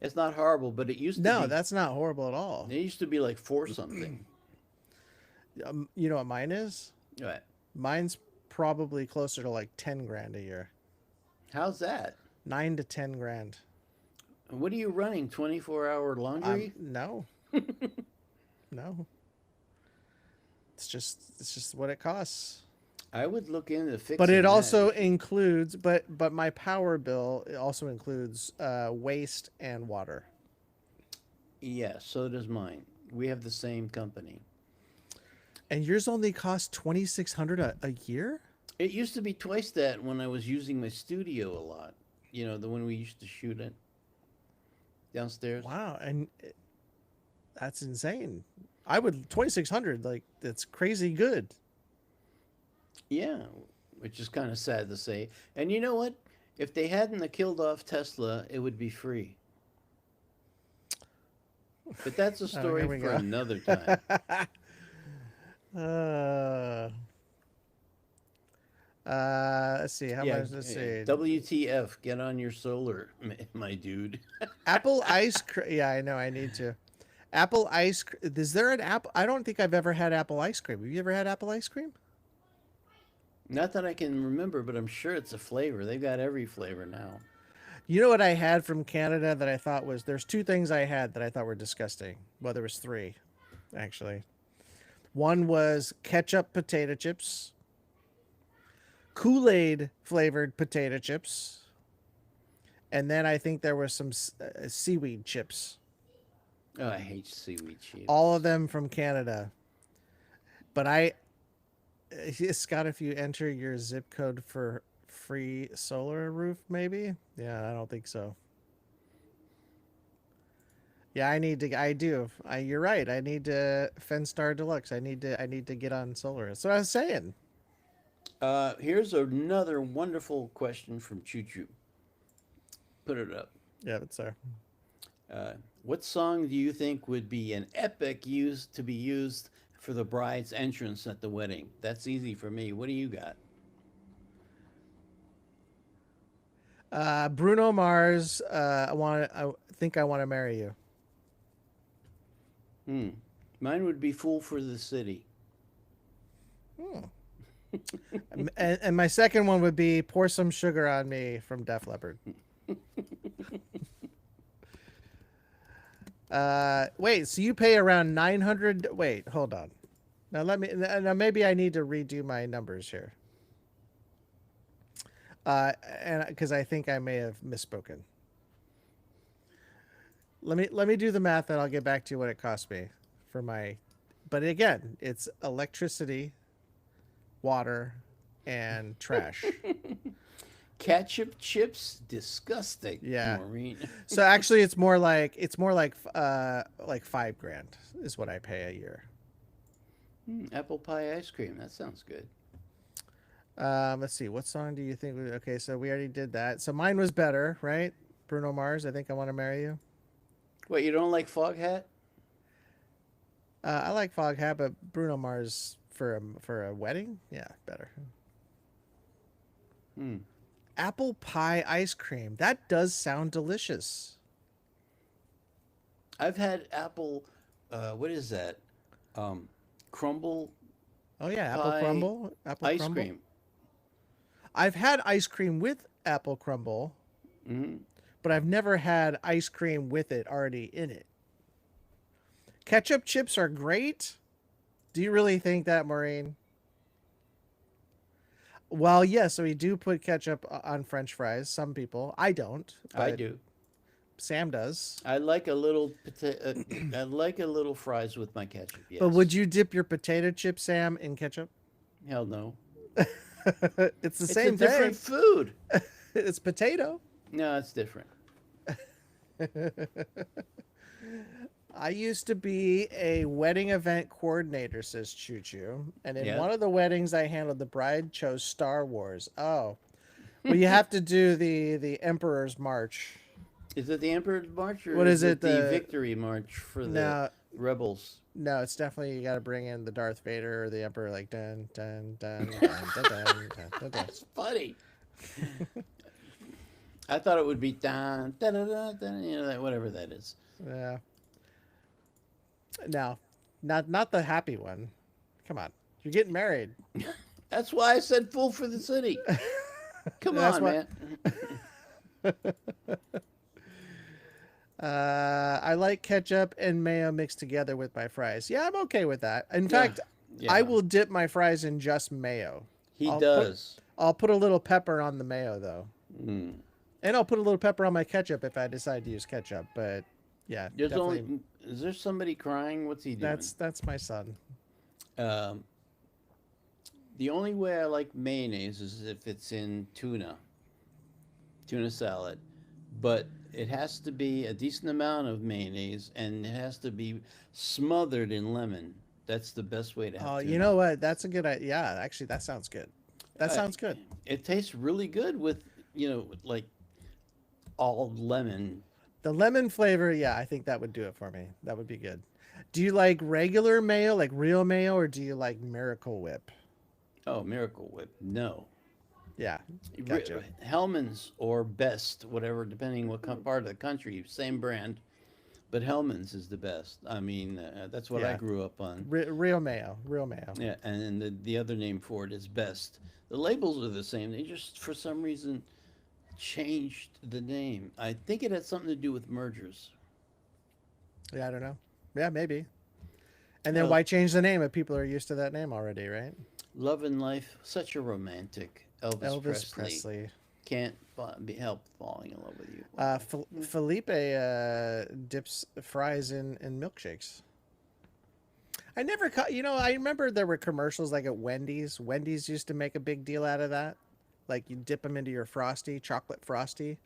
It's not horrible, but it used to No, be. that's not horrible at all. It used to be like four something. You know what mine is? Right. Mine's probably closer to like 10 grand a year. How's that? 9 to 10 grand. What are you running? 24-hour laundry? No, no. It's just what it costs. I would look into But it fixing that. also includes, but my power bill it also includes waste and water. Yeah, so does mine. We have the same company. And yours only costs 2,600 a year. It used to be twice that when I was using my studio a lot. You know, the one we used to shoot in downstairs. Wow, and that's insane. I would 2,600 like that's crazy good. Yeah, which is kind of sad to say. And you know what? If they hadn't have killed off Tesla, it would be free. But that's a Oh, here story we for go. another time. uh, let's see how Yeah, much. Let's see. WTF, get on your solar, my dude. Apple ice cream. Yeah, I know. I need to. Apple ice. Is there an apple? I don't think I've ever had apple ice cream. Have you ever had apple ice cream? Not that I can remember, but I'm sure it's a flavor. They've got every flavor now. You know what I had from Canada that I thought was. There's two things I had that I thought were disgusting. Well, there was three, actually. One was ketchup potato chips, Kool-Aid flavored potato chips, and then I think there was some seaweed chips. Oh, I hate seaweed cheese. All of them from Canada. But Scott, if you enter your zip code for free solar roof, maybe? Yeah, I don't think so. Yeah, I need to. I do. You're right. I need to Fenstar Deluxe. I need to get on solar. That's what I was saying. Here's another wonderful question from Choo Choo. Put it up. Yeah, it's there. What song do you think would be an epic used to be used for the bride's entrance at the wedding? That's easy for me. What do you got? Bruno Mars. I think I want to marry you. Hmm. Mine would be "Fool for the City." Hmm. And my second one would be "Pour Some Sugar on Me" from Def Leppard. Wait, so you pay around 900? Wait, hold on. Now maybe I need to redo my numbers here. And because I think I may have misspoken. Let me do the math and I'll get back to you what it cost me for my. But again, it's electricity, water, and trash. Ketchup chips, disgusting. Yeah. Maureen. So actually, it's more like 5 grand is what I pay a year. Apple pie ice cream. That sounds good. Let's see. What song do you think? Okay, so we already did that. So mine was better, right? Bruno Mars. I think I want to marry you. What, you don't like Fog Hat? I like Foghat, but Bruno Mars for a wedding, yeah, better. Hmm. Apple pie ice cream. That does sound delicious. I've had apple. What is that? Crumble Oh yeah, apple pie crumble, apple ice crumble. cream. I've had ice cream with apple crumble, Hmm. but I've never had ice cream with it already in it. Ketchup chips are great. Do you really think that, Maureen? Well, yes, so we do put ketchup on French fries. Some people. I don't. I But do. Sam does. I like a little I like a little fries with my ketchup. Yes. But would you dip your potato chip, Sam, in ketchup? Hell no. It's the It's same a different thing. food. It's potato. No, it's different. I used to be a wedding event coordinator, says Choo Choo. And in Yeah. one of the weddings I handled, the bride chose Star Wars. Oh. Well, you have to do the Emperor's March. Is it the Emperor's March or What is is it? it the Victory March for the No, rebels? no, it's definitely you got to bring in the Darth Vader or the Emperor, like dun dun dun dun dun dun dun dun. Dun. That's funny. I thought it would be dun, dun, dun, dun, dun, whatever that is. Yeah. No, not the happy one. Come on, you're getting married. That's why I said "Fool for the City." Come That's on, what. man. I like ketchup and mayo mixed together with my fries. Yeah, I'm okay with that. In Yeah, fact, I yeah. will dip my fries in just mayo. He I'll put does. I'll put a little pepper on the mayo though, Mm. and I'll put a little pepper on my ketchup if I decide to use ketchup. But yeah, There's definitely only. Is there somebody crying? What's he doing? that's my son. Um, the only way I like mayonnaise is if it's in tuna salad, but it has to be a decent amount of mayonnaise, and it has to be smothered in lemon. That's the best way to have Oh, you tuna. know what? That's a good idea. Yeah, actually, that sounds good. That Uh, sounds good. it tastes really good with like all lemon. The lemon flavor, yeah, I think that would do it for me. That would be good. Do you like regular mayo, like real mayo, or do you like Miracle Whip? Oh, Miracle Whip. No. Yeah, gotcha. Hellman's or Best, whatever, depending what part of the country, same brand, but Hellman's is the best. I mean, that's what I Yeah, grew up on. real mayo, real mayo. Yeah, and the other name for it is Best. The labels are the same. They just, for some reason, changed the name. I think it had something to do with mergers. Yeah, I don't know. Yeah, maybe. And then Uh, why change the name if people are used to that name already, right? Love and Life, such a romantic. Elvis Elvis Presley. Presley. Can't be helped falling in love with you. Felipe dips fries in milkshakes. I never caught. I remember there were commercials like at Wendy's. Wendy's used to make a big deal out of that. Like you dip them into your frosty, chocolate frosty.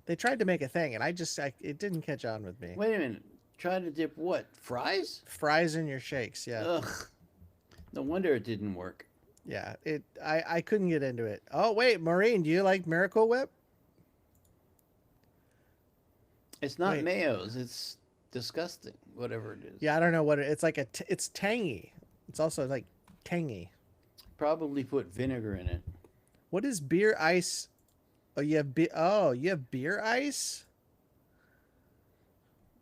They tried to make a thing, and it didn't catch on with me. Wait a minute. Try to dip what? Fries? Fries in your shakes, yeah, Ugh. No wonder it didn't work. yeah. I couldn't get into it. Oh wait, Maureen, do you like Miracle Whip? It's not Wait, Mayo's. It's disgusting. Whatever it is. yeah, I don't know what it's like. It's tangy. It's also like tangy. Probably put vinegar in it. What is beer ice? You have beer ice?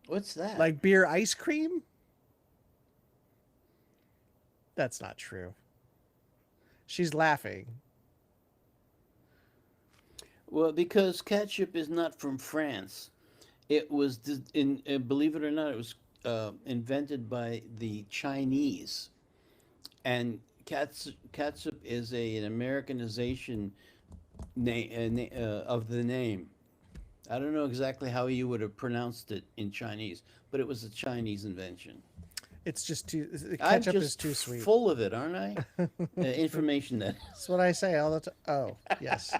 What's that? Like beer ice cream? That's not true. She's laughing. Well, because ketchup is not from France. It was, believe it or not, it was invented by the Chinese. And catsup is an Americanization of the name. I don't know exactly how you would have pronounced it in Chinese, but it was a Chinese invention. It's just too I'm ketchup is just too sweet. full of it, aren't I? Information that. That's what I say all the time. Oh, yes.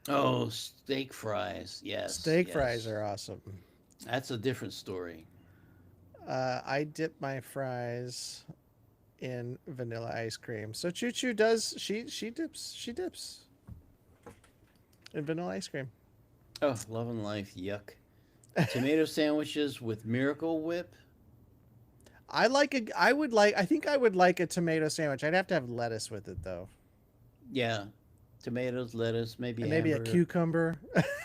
Oh, steak fries. Yes, Steak fries yes. are awesome. That's a different story. I dip my fries in vanilla ice cream. So Choo Choo does she dips in vanilla ice cream. Oh, love and life. Yuck. Tomato sandwiches with Miracle Whip. I think I would like a tomato sandwich. I'd have to have lettuce with it though. Yeah. Tomatoes, lettuce, maybe And a maybe a hamburger. cucumber.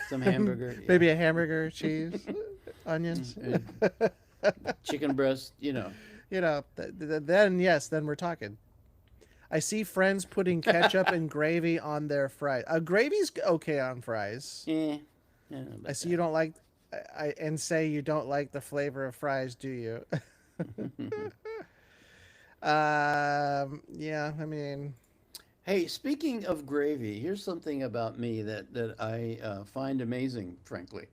Some hamburger. Yeah. Maybe a hamburger, cheese, onions. Chicken breast, Then yes, then we're talking. I see friends putting ketchup and gravy on their fries. Gravy's okay on fries. Yeah. I don't know I about see you don't like, and say you don't like the flavor of fries, do you? that. Yeah, I mean, Hey, speaking of gravy, here's something about me that I find amazing, frankly.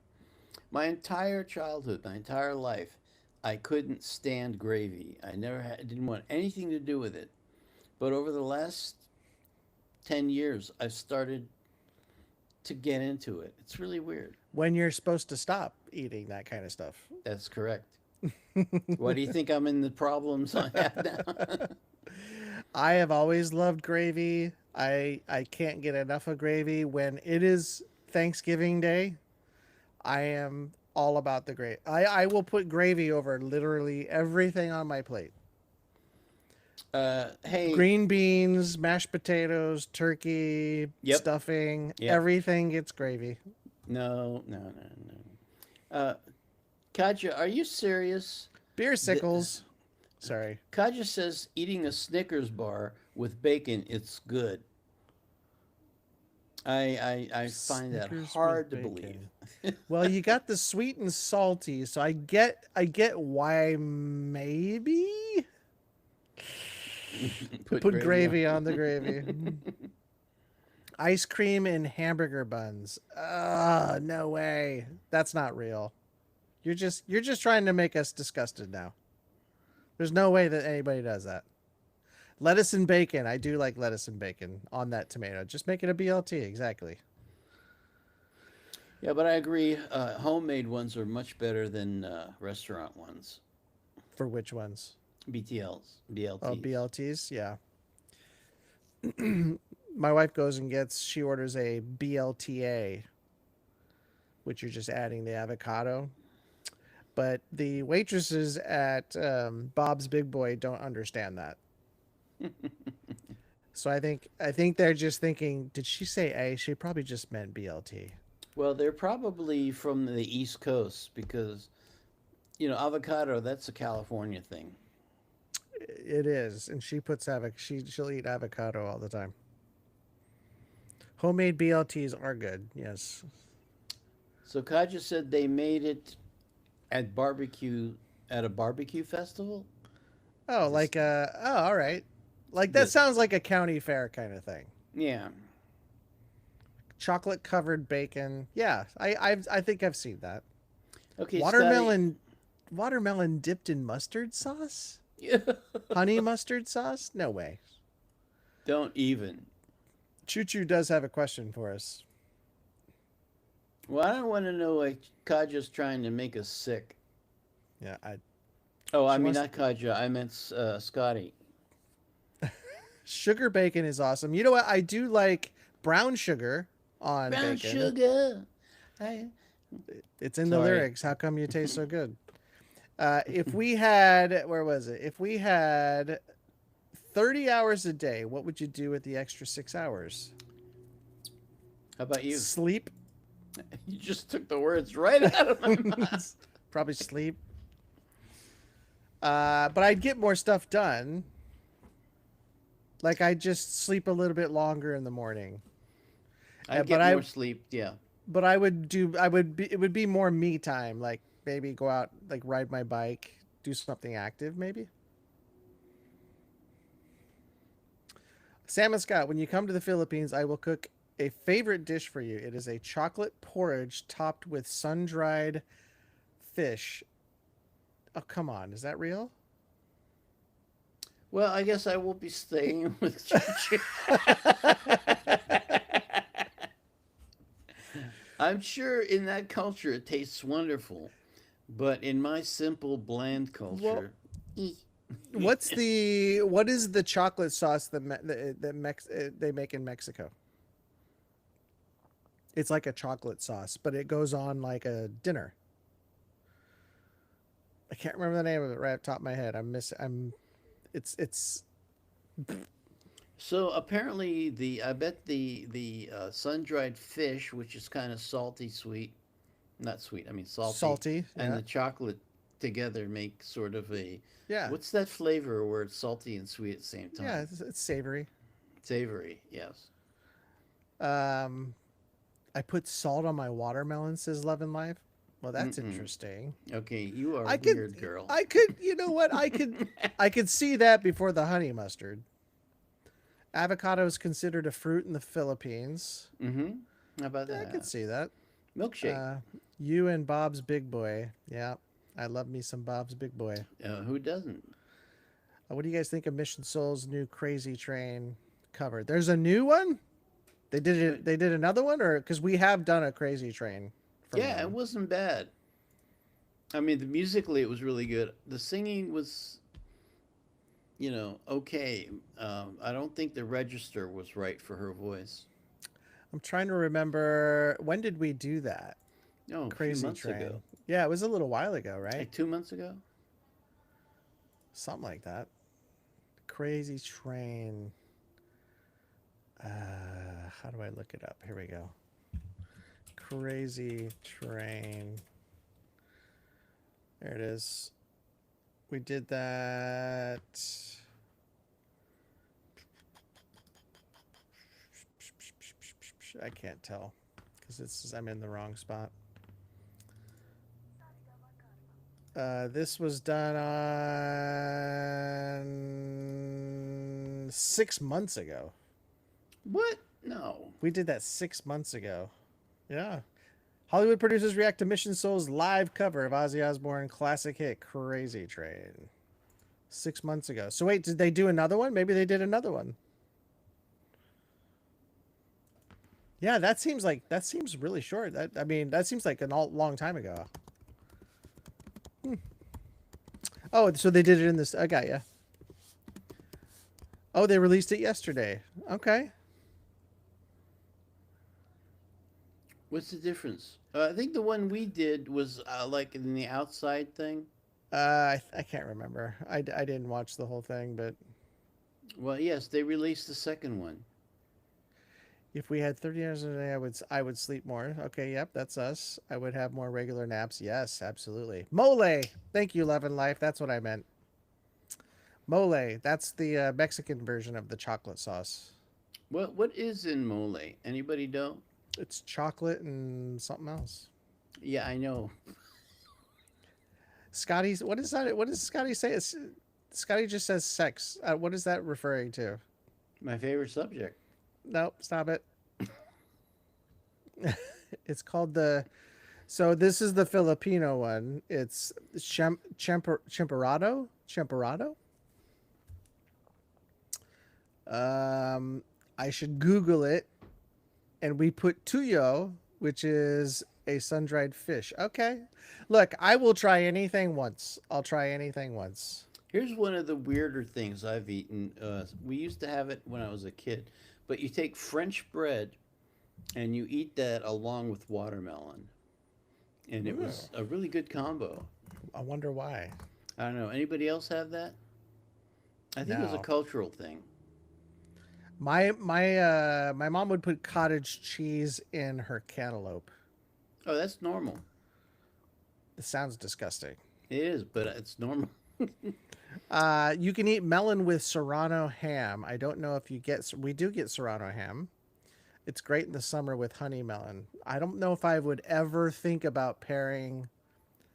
My entire childhood, my entire life, I couldn't stand gravy. Didn't want anything to do with it. But over the last 10 years, I've started to get into it. It's really weird. when you're supposed to stop eating that kind of stuff. That's correct. Why do you think I'm in the problems I have now? I have always loved gravy. I can't get enough of gravy. When it is Thanksgiving Day, I am all about the gravy. I will put gravy over literally everything on my plate. Hey, Green beans, mashed potatoes, turkey, yep, stuffing, yep. everything gets gravy. No, no, no, no. Katja, are you serious? Beer The, sickles. Sorry. Katja says eating a Snickers bar with bacon, it's good. I find that Snickers with hard to believe. bacon. Well, you got the sweet and salty, so I get why maybe Put put gravy on. gravy on the gravy. Ice cream and hamburger buns. No way. That's not real. You're just trying to make us disgusted now. There's no way that anybody does that. Lettuce and bacon. I do like lettuce and bacon on that tomato. Just make it a BLT. Exactly. Yeah, but I agree. Homemade ones are much better than restaurant ones. For which ones? BTLs, Oh, BLTs. BLTs. Yeah. My wife goes and she orders a BLTA, which you're just adding the avocado. But the waitresses at Bob's Big Boy don't understand that. So I think they're just thinking, did she say A? She probably just meant BLT. Well, they're probably from the East Coast because avocado. That's a California thing. It is, and she puts she'll eat avocado all the time. Homemade BLTs are good. Yes. So Katja said they made it at a barbecue festival. Oh, This, all right. Like that the sounds like a county fair kind of thing. yeah. Chocolate covered bacon. Yeah, I think I've seen that. Okay, Scotty. Watermelon watermelon dipped in mustard sauce? Yeah. Honey mustard sauce? No way. Don't even. Choo Choo does have a question for us. Well, I don't want to know like Katja's trying to make us sick. Yeah, Oh, I she mean wants not Katja. I meant Scotty. sugar bacon is awesome. You know what? I do like brown sugar on Brown bacon. sugar. I It's in the sorry. lyrics. How come you taste so good? If we had, where was it? If we had 30 hours a day, what would you do with the extra 6 hours? How about you? Sleep. You just took the words right out of my mouth. Probably sleep. But I'd get more stuff done. Like I'd just sleep a little bit longer in the morning. I But get more sleep. Yeah. I would do I would be it would be more me time. Like maybe go out, like ride my bike, do something active maybe. Sam and Scott, when you come to the Philippines, I will cook a favorite dish for you. It is a chocolate porridge topped with sun-dried fish. Oh, come on. Is that real? Well, I guess I will be staying with Chichi. I'm sure in that culture it tastes wonderful, but in my simple, bland Well, culture, what is the chocolate sauce they make in Mexico? It's like a chocolate sauce, but it goes on like a dinner. I can't remember the name of it right off the top of my head. It's so apparently I bet the sun dried fish, which is kind of salty sweet, not sweet, I mean salty, salty. and Yeah. the chocolate together make sort of a Yeah. what's that flavor where it's salty and sweet at the same Yeah, time? it's savory. Savory, yes. Um I put salt on my watermelon, says Love and Life. Well, that's Mm-mm. interesting. Okay, you are a I could weird girl. you know what? I could see that before the honey mustard. Avocado is considered a fruit in the Philippines. Mm-hmm. How about Yeah, I could that? see that. Milkshake. Uh, you and Bob's Big Boy. Yeah, I love me some Bob's Big Boy. Who doesn't? What do you guys think of Mission Soul's new Crazy Train cover? There's a new one. They did Uh, it. They did another one, or because we have done a Crazy Train from Yeah, it them. wasn't bad. I mean, musically it was really good. The singing was, okay. I don't think the register was right for her voice. I'm trying to remember, when did we do that? No, a few Crazy months ago, Train. Yeah, it was a little while ago, right? like 2 months ago. Something like that. Crazy Train. How do I look it up? Here we go. Crazy Train. There it is. We did that. I can't tell because I'm in the wrong spot. This was done on 6 months ago. What? No. We did that 6 months ago. Yeah. Hollywood producers react to Mission Soul's live cover of Ozzy Osbourne classic hit Crazy Train. 6 months ago. So wait, did they do another one? Maybe they did another one. Yeah, that seems really short. That seems like a long time ago. Oh, so they did it in this. I got you. Oh, they released it yesterday. Okay. What's the difference? I think the one we did was like in the outside thing. I can't remember. I didn't watch the whole thing, but Well, yes, they released the second one. if we had 30 hours a day, I would sleep more. Okay, yep, that's us. I would have more regular naps. Yes, absolutely. Mole. Thank you, Love and Life. That's what I meant. Mole. That's the Mexican version of the chocolate sauce. What is in mole? Anybody know? It's chocolate and something else. Yeah, I know. Scotty's. What is that? What does Scotty say? Scotty just says sex. What is that referring to? My favorite subject. Nope. Stop it. It's called the. So this is the Filipino one. It's Chimperado. Chimperado. I should Google it. And we put tuyo, which is a sun-dried fish. Okay. Look, I will try anything once. I'll try anything once. Here's one of the weirder things I've eaten. We used to have it when I was a kid, but you take French bread and you eat that along with watermelon, and it was a really good combo. I wonder why. I don't know. Anybody else have that? I think it was a No. cultural thing. My mom would put cottage cheese in her cantaloupe. Oh, that's normal. It sounds disgusting. It is, but it's normal. You can eat melon with serrano ham. I don't know if we do get serrano ham. It's great in the summer with honey melon. I don't know if I would ever think about pairing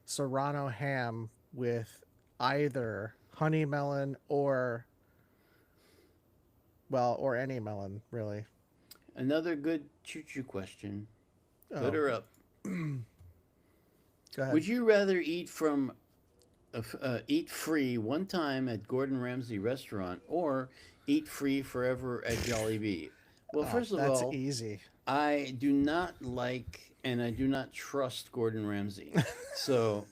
serrano ham with either honey melon or any melon, really. Another good choo-choo question. Put Oh, her up. go ahead. Would you rather eat free one time at Gordon Ramsay restaurant or eat free forever at Jollibee? Well, Oh, first of that's all, easy. I do not like and I do not trust Gordon Ramsay. So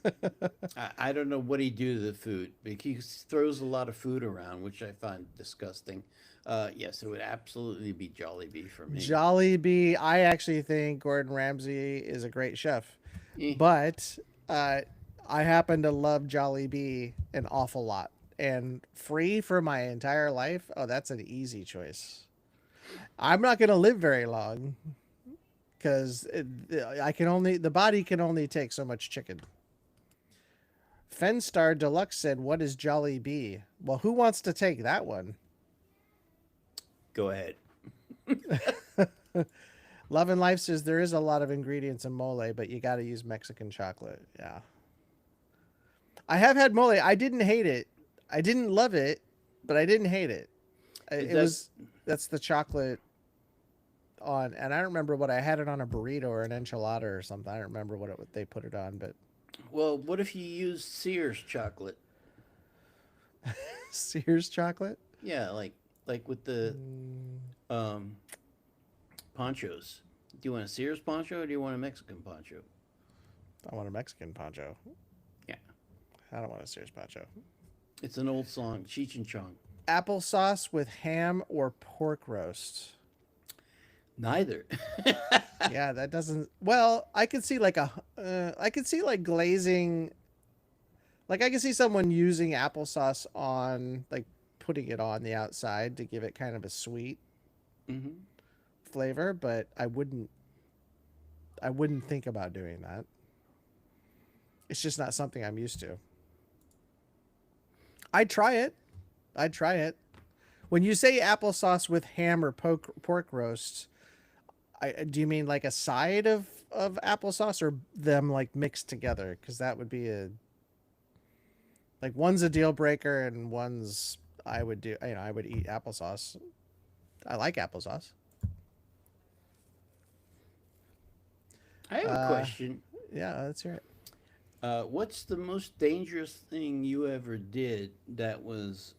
I don't know what he do to the food. He throws a lot of food around, which I find disgusting. Yes, it would absolutely be Jollibee for me. Jollibee. I actually think Gordon Ramsay is a great chef, Eh, but I happen to love Jollibee an awful lot. And free for my entire life. Oh, that's an easy choice. I'm not going to live very long because the body can only take so much chicken. Fenstar Deluxe said, "What is Jollibee?" Well, who wants to take that one? Go ahead. Love and Life says there is a lot of ingredients in mole, but you got to use Mexican chocolate. Yeah. I have had mole. I didn't hate it. I didn't love it, but I didn't hate it. Is It was that's the chocolate on, and I don't remember what I had it on, a burrito or an enchilada or something. I don't remember what they put it on, but Well, what if you use Sears chocolate? Sears chocolate. Yeah, like with the um, ponchos. Do you want a Sears poncho or do you want a Mexican poncho? I want a Mexican poncho. Yeah, I don't want a Sears poncho. it's an old song, Cheech and Chong. Applesauce with ham or pork roast. Neither. Yeah, that doesn't. Well, I could see like I could see like glazing. Like I could see someone using applesauce on like putting it on the outside to give it kind of a sweet Hmm. flavor, but I wouldn't. I wouldn't think about doing that. It's just not something I'm used to. I'd try it. I'd try it. When you say applesauce with ham or pork roast, do you mean like a side of applesauce or them like mixed together? Because that would be a like one's a deal breaker and one's I would do. You know, I would eat applesauce. I like applesauce. I have a Uh, question. yeah, let's hear it. What's the most dangerous thing you ever did that was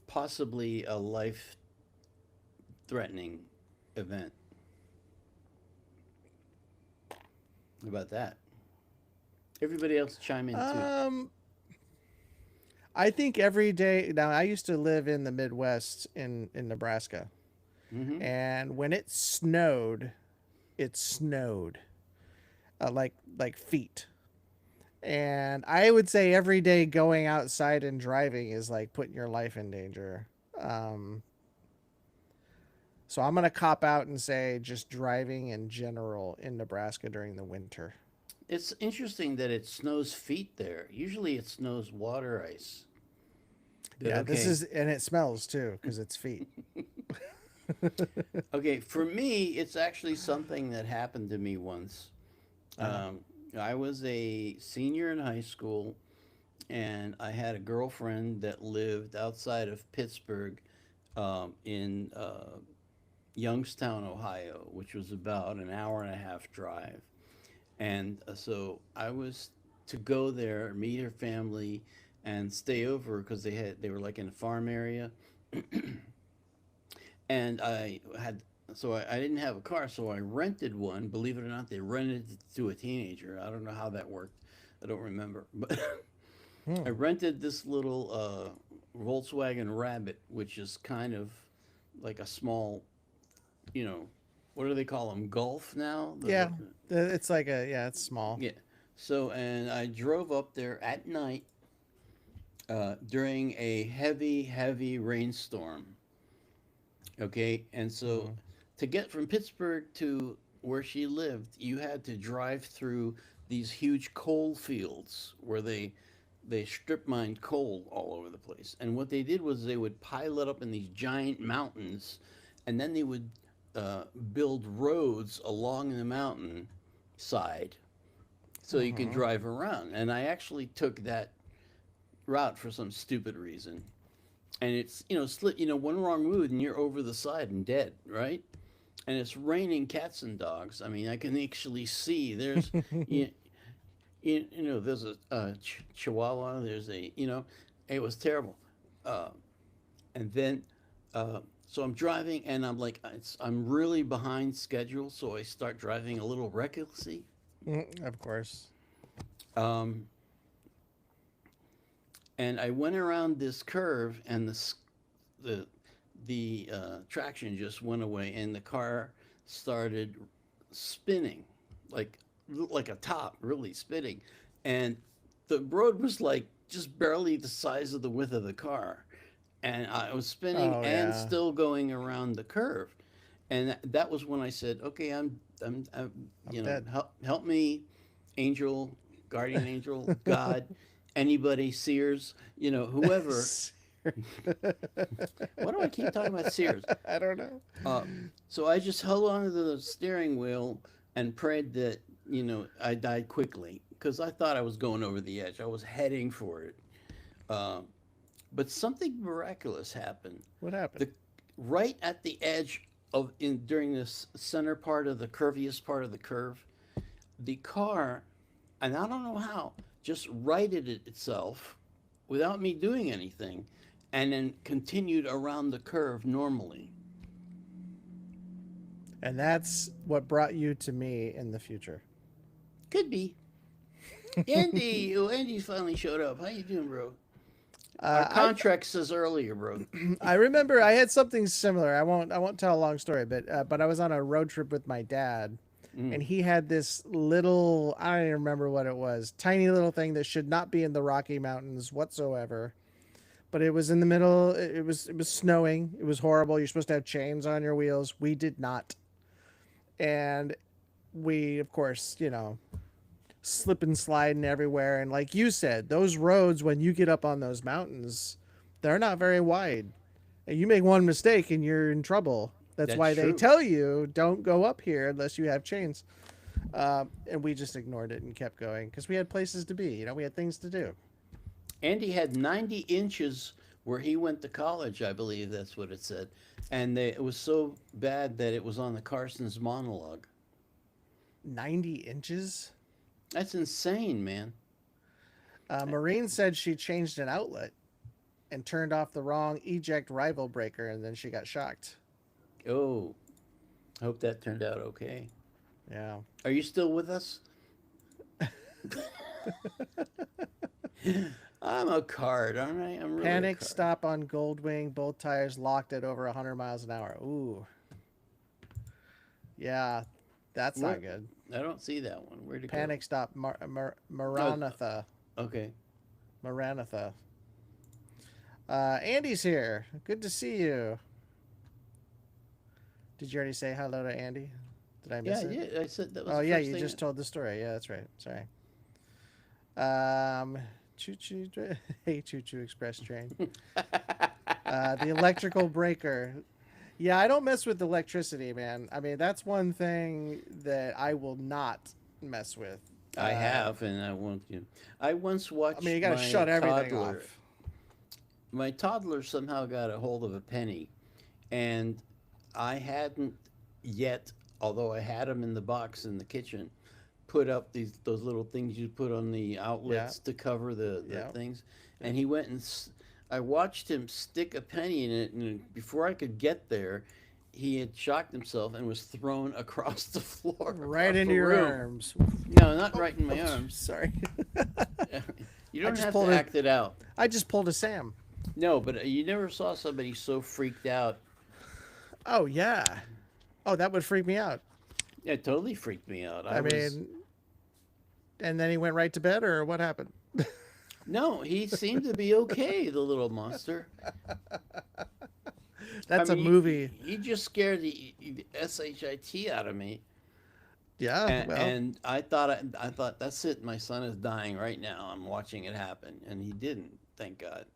possibly a life-threatening event? How about that? Everybody else chime in too. Um, I think every day. Now, I used to live in the Midwest in Nebraska, Mm-hmm. and when it snowed like feet. And I would say every day going outside and driving is like putting your life in danger. Um, so I'm gonna cop out and say just driving in general in Nebraska during the winter. It's interesting that it snows feet there. Usually it snows water ice. But Yeah, this okay. is and it smells too because it's feet. Okay, for me, it's actually something that happened to me once. Uh, Um, I was a senior in high school, and I had a girlfriend that lived outside of Pittsburgh in Youngstown, Ohio, which was about an hour and a half drive. And so I was to go there, meet her family, and stay over because they were like in a farm area, and I didn't have a car, so I rented one. Believe it or not, they rented it to a teenager. I don't know how that worked. I don't remember, but I hmm. rented this little Volkswagen Rabbit, which is kind of like a small, you know, what do they call them? Golf now. Yeah, it's like a yeah, it's small. Yeah. So, and I drove up there at night during a heavy, heavy rainstorm. Okay, and so Hmm. to get from Pittsburgh to where she lived, you had to drive through these huge coal fields where they strip mined coal all over the place. And what they did was they would pile it up in these giant mountains, and then they would uh, build roads along the mountain side so you can Hmm. drive around. And I actually took that route for some stupid reason. And it's one wrong move and you're over the side and dead, right? And it's raining cats and dogs. I mean, I can actually see you, there's a chihuahua. There's it was terrible. Uh, and then, so I'm driving and I'm like, I'm really behind schedule. So I start driving a little recklessly. Of course. Um, and I went around this curve and the traction just went away and the car started spinning like like a top really spinning, and the road was like just barely the size of the width of the car, and I was spinning Oh and yeah, still going around the curve, and that was when I said, okay, I'm I'm dead. help me, angel, guardian angel, God, anybody, Sears, whoever. Why do I keep talking about Sears? I don't know. Uh, so I just held onto the steering wheel and prayed that I died quickly because I thought I was going over the edge. I was heading for it, uh, but something miraculous happened. What happened? The right at the edge of in during this center part of the curviest part of the curve, the car, and I don't know how, just righted it itself without me doing anything, and then continued around the curve normally. And that's what brought you to me in the future. Could be. Andy, oh, Andy finally showed up. How you doing, bro? Our I contract says earlier, bro. I remember I had something similar. I won't tell a long story, but I was on a road trip with my dad, Mm. and he had this little, I don't even remember what it was, tiny little thing that should not be in the Rocky Mountains whatsoever. But it was in the middle. It was snowing. It was horrible. You're supposed to have chains on your wheels. We did not, and we of course slip and sliding everywhere. And like you said, those roads when you get up on those mountains, they're not very wide. And you make one mistake and you're in trouble. That's That's why they true. tell you don't go up here unless you have chains. And we just ignored it and kept going because we had places to be. We had things to do. Andy had 90 inches where he went to college, I believe that's what it said. And it was so bad that it was on the Carson's monologue. 90 inches. That's insane, man. Maureen said she changed an outlet and turned off the wrong eject rival breaker, and then she got shocked. Oh, I hope that turned out okay. Yeah. Are you still with us? I'm a card, aren't I? I'm really a Panic card. stop on Goldwing. Both tires locked at over 100 miles an hour. Ooh. Yeah, that's Where? not good. I don't see that one. Where'd it go? Panic stop. Oh, Maranatha. okay. Maranatha. Andy's here. Good to see you. Did you already say hello to Andy? Did I Yeah, miss I it? did. I said that was Oh the yeah, first you thing. just told the story. Yeah, that's right. Sorry. Choo choo. Hey, choo choo express train. The electrical breaker. Yeah, I don't mess with electricity, man. I mean, that's one thing that I will not mess with. I have, and I want you. I once I mean, you watched got to my shut everything toddler. off. My toddler somehow got a hold of a penny, and I hadn't yet, although I had them in the box in the kitchen, put up those little things you put on the Yeah, outlets to cover the yeah, things. yeah. And he went and I watched him stick a penny in it, and before I could get there, he had shocked himself and was thrown across the floor, Right across into the your room. arms. No, not Oh, right in my oops, arms. sorry. You I don't just have to pulled a. act it out. I just pulled a Sam. No, but you never saw somebody so freaked out. Oh yeah. Oh, that would freak me out. It totally freaked me out. I I was mean, and then he went right to bed, or what happened? No, he seemed to be okay, the little monster. I That's a mean, movie. he just scared the shit out of me, Yeah. Well, and I thought that's it. My son is dying right now. I'm watching it happen, and he didn't, thank God.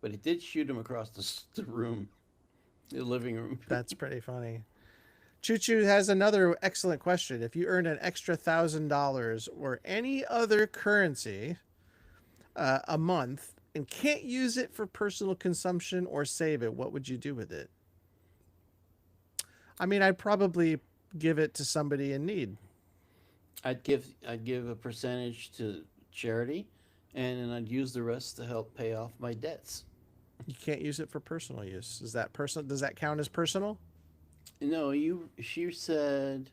But it did shoot him across the room, the living room. that's pretty funny. Choo Choo has another excellent question. If you earned an extra $1,000 or any other currency a month and can't use it for personal consumption or save it, what would you do with it? I mean, I'd probably give it to somebody in need. I'd give a percentage to charity, and then I'd use the rest to help pay off my debts. You can't use it for personal use. Is that personal? Does that count as personal? No, she said,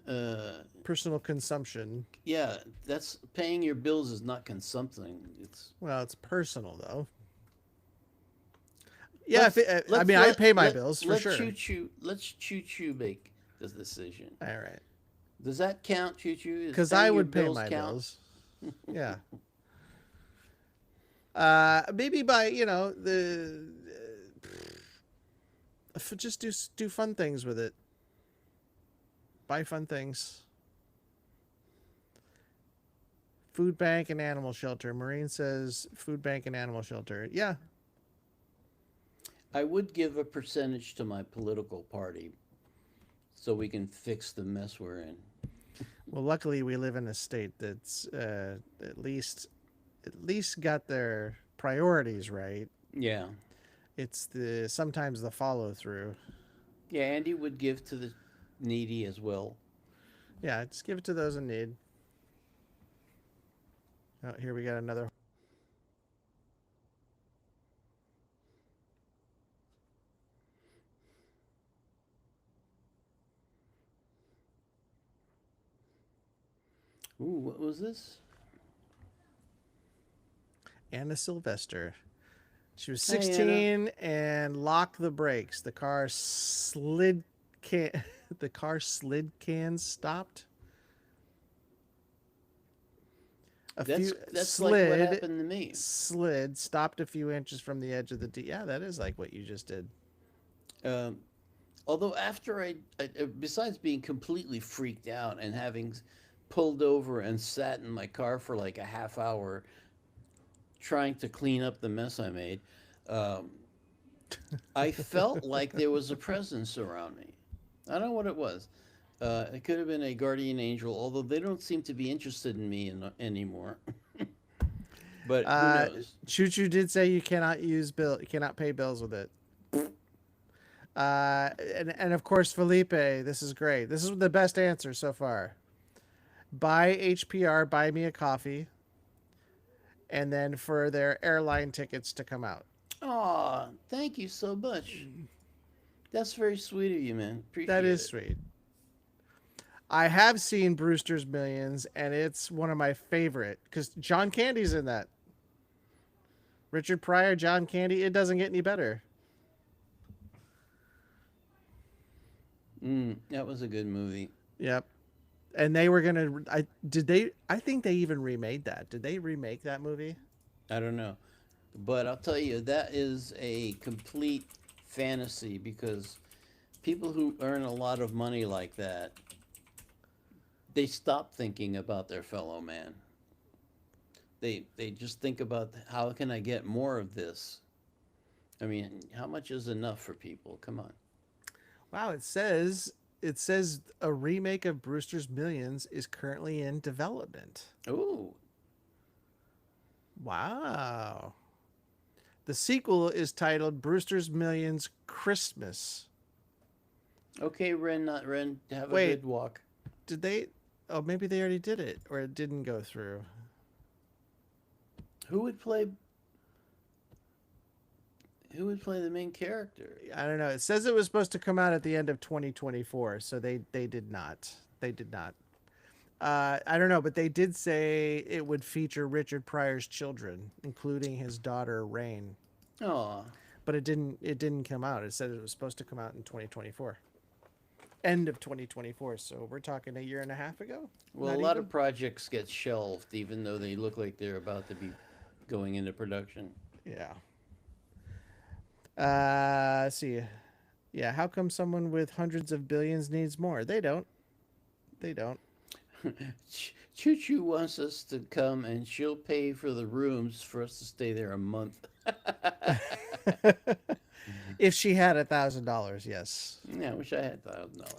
uh, Personal consumption. yeah, that's paying your bills is not consumpting. It's Well, it's personal though. Yeah, if let's I let's mean, I pay my bills for sure. let's choo choo make the decision. All right, Does that count, choo choo? Does because I paying your would pay bills my count? bills. Yeah. Maybe by the just do fun things with it. Buy fun things. Food bank and animal shelter. Maureen says food bank and animal shelter. Yeah. I would give a percentage to my political party so we can fix the mess we're in. Well, luckily we live in a state that's at least got their priorities right. Yeah. It's the sometimes the follow through. Yeah, Andy would give to the needy as well. Yeah, just give it to those in need. Oh, here we got another. Ooh, what was this? Anna Sylvester. She was Hi, Anna. 16 and lock the brakes. Can the car slid cans stopped. A few That's like what slid happened to me. slid stopped a few inches from the edge of the yeah, that is like what you just did. Um, Although after besides being completely freaked out and having pulled over and sat in my car for like a half hour trying to clean up the mess I made, um, I felt like there was a presence around me. I don't know what it was. It could have been a guardian angel, although they don't seem to be interested in me anymore. But who uh knows? Choo Choo did say you cannot pay bills with it. And of course Felipe, this is great. This is the best answer so far. Buy HPR, buy me a coffee, and then for their airline tickets to come out. Aw, thank you so much. That's very sweet of you, man. That Appreciate is it. sweet. I have seen Brewster's Millions, and it's one of my favorite because John Candy's in that. Richard Pryor, John Candy. It doesn't get any better. That was a good movie. Yep. And they were gonna. I did they. I think they even remade that. Did they remake that movie? I don't know. But I'll tell you, that is a complete fantasy because people who earn a lot of money like that, they stop thinking about their fellow man. They just think about how can I get more of this? I mean, how much is enough for people? Come on. Wow. It says a remake of Brewster's Millions is currently in development. Ooh, Wow. The sequel is titled Brewster's Millions Christmas. okay, Ren, not Ren. Have a Wait, good walk. did they? Oh, maybe they already did it, or it didn't go through. Who would play? Who would play the main character? I don't know. It says it was supposed to come out at the end of 2024, so they did not. They did not. I don't know, but they did say it would feature Richard Pryor's children, including his daughter Rain. Oh, But it didn't. It didn't come out. It said it was supposed to come out in 2024, end of 2024. So we're talking a year and a half ago. well, a Not lot of even. projects get shelved, even though they look like they're about to be going into production. Yeah. Let's see. Yeah. How come someone with hundreds of billions needs more? They don't. They don't. Choo Choo wants us to come and she'll pay for the rooms for us to stay there a month. If she had $1,000, yes. Yeah, I wish I had $1,000.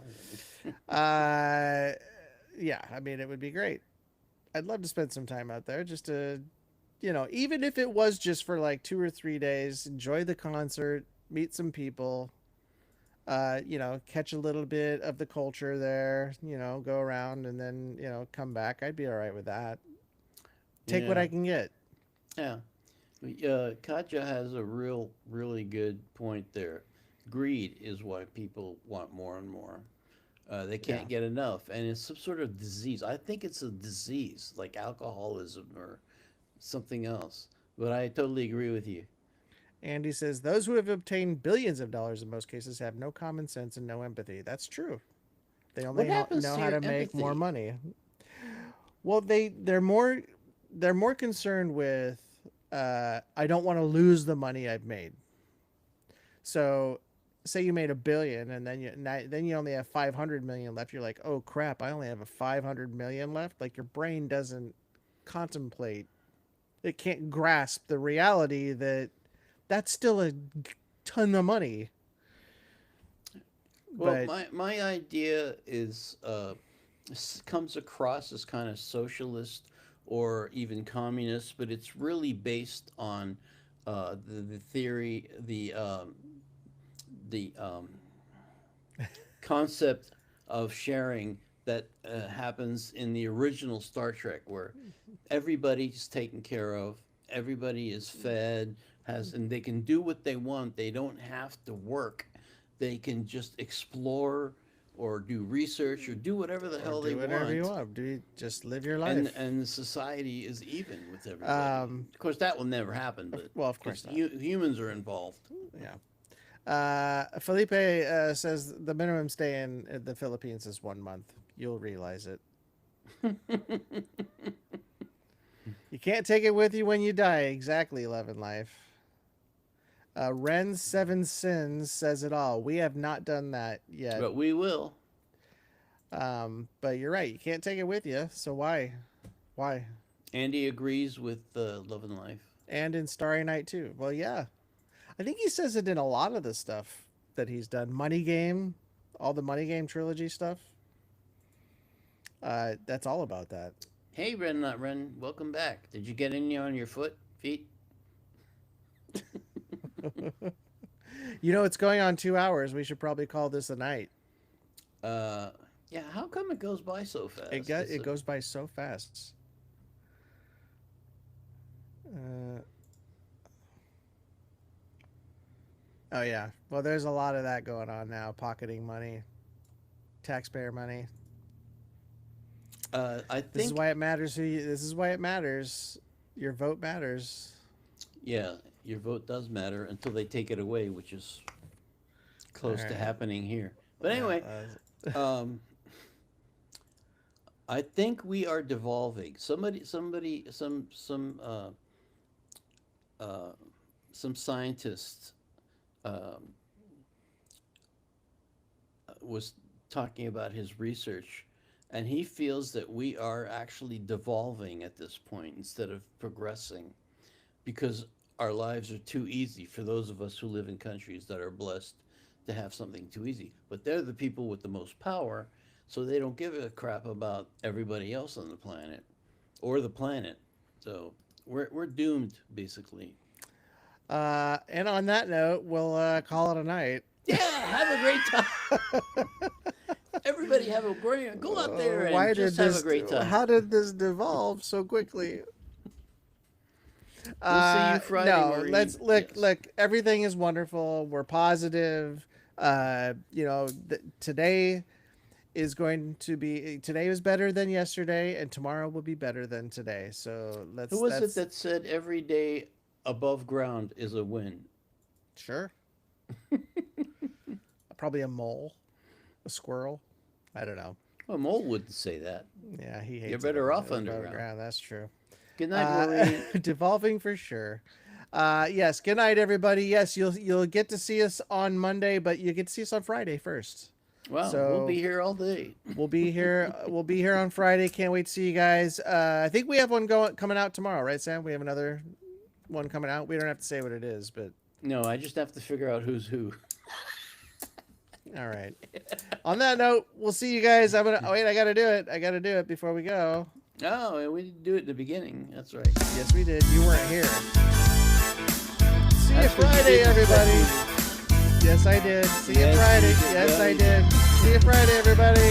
Uh, yeah. I mean, it would be great. I'd love to spend some time out there just to, even if it was just for like 2 or 3 days, enjoy the concert, meet some people, catch a little bit of the culture there, go around and then, come back. I'd be all right with that. Take what Yeah, I can get. yeah. Katja has a really good point there. Greed is why people want more and more. They Yeah. can't get enough, and it's some sort of disease. I think it's a disease like alcoholism or something else. But I totally agree with you. Andy says those who have obtained billions of dollars in most cases have no common sense and no empathy. That's true. They What only happens know to how your to make more empathy? money. Well, they're more concerned with I don't want to lose the money I've made. So, say you made 1 billion and then you only have 500 million left. You're like, oh crap, I only have a 500 million left. Like your brain doesn't contemplate. It can't grasp the reality that that's still a ton of money. Well, But my idea is comes across as kind of socialist or even communist, but it's really based on the theory, the concept of sharing that happens in the original Star Trek, where everybody's taken care of, everybody is fed, and they can do what they want. They don't have to work. They can just explore or do research or do whatever the hell do they whatever you want. want. Just live your life. And the society is even with everybody. Of course, that will never happen. But well, of course not. Humans are involved. Yeah. Felipe says the minimum stay in the Philippines is 1 month. You'll realize it. You can't take it with you when you die. Exactly, Love and Life. Ren's Seven Sins says it all. We have not done that yet. But we will. But you're right. You can't take it with you. So why? Why? Andy agrees with Love and Life. And in Starry Night too. Well, yeah. I think he says it in a lot of the stuff that he's done. Money Game, all the Money Game trilogy stuff. That's all about that. Hey, Ren, not Ren, welcome back. Did you get any on your feet? You know, it's going on 2 hours. We should probably call this a night. Yeah, how come it goes by so fast? It goes by so fast. Oh, yeah. Well, there's a lot of that going on now. Pocketing money. Taxpayer money. I think this is why it matters. This is why it matters. Your vote matters. Yeah, your vote does matter until they take it away, which is close to happening here. But anyway, I think we are devolving. Some scientist was talking about his research, and he feels that we are actually devolving at this point instead of progressing, because our lives are too easy for those of us who live in countries that are blessed to have something too easy. But they're the people with the most power, so they don't give a crap about everybody else on the planet or the planet. So we're doomed, basically. And on that note, we'll call it a night. Yeah, have a great time. Everybody have a great, go out there and just have a great time. How did this devolve so quickly? We'll see you Friday. No, let's look. Yes. Look, everything is wonderful. We're positive. Today is today was better than yesterday, and tomorrow will be better than today. So let's. Who was it that said every day above ground is a win? Sure. Probably a mole, a squirrel. I don't know. Well, a mole wouldn't say that. Yeah, he hates. You're better off underground. That's true. Good night, Maureen. Devolving for sure. Yes. Good night, everybody. Yes, you'll get to see us on Monday, but you get to see us on Friday first. Well, so we'll be here all day. We'll be here. We'll be here on Friday. Can't wait to see you guys. I think we have one coming out tomorrow, right, Sam? We have another one coming out. We don't have to say what it is, but no, I just have to figure out who's who. All right. On that note, we'll see you guys. I gotta do it. I gotta do it before we go. Oh, we didn't do it in the beginning. That's right. Yes, we did. You weren't here. See you Friday, everybody. Yes, I did. See you Friday. Yes, I did. See you Friday, everybody.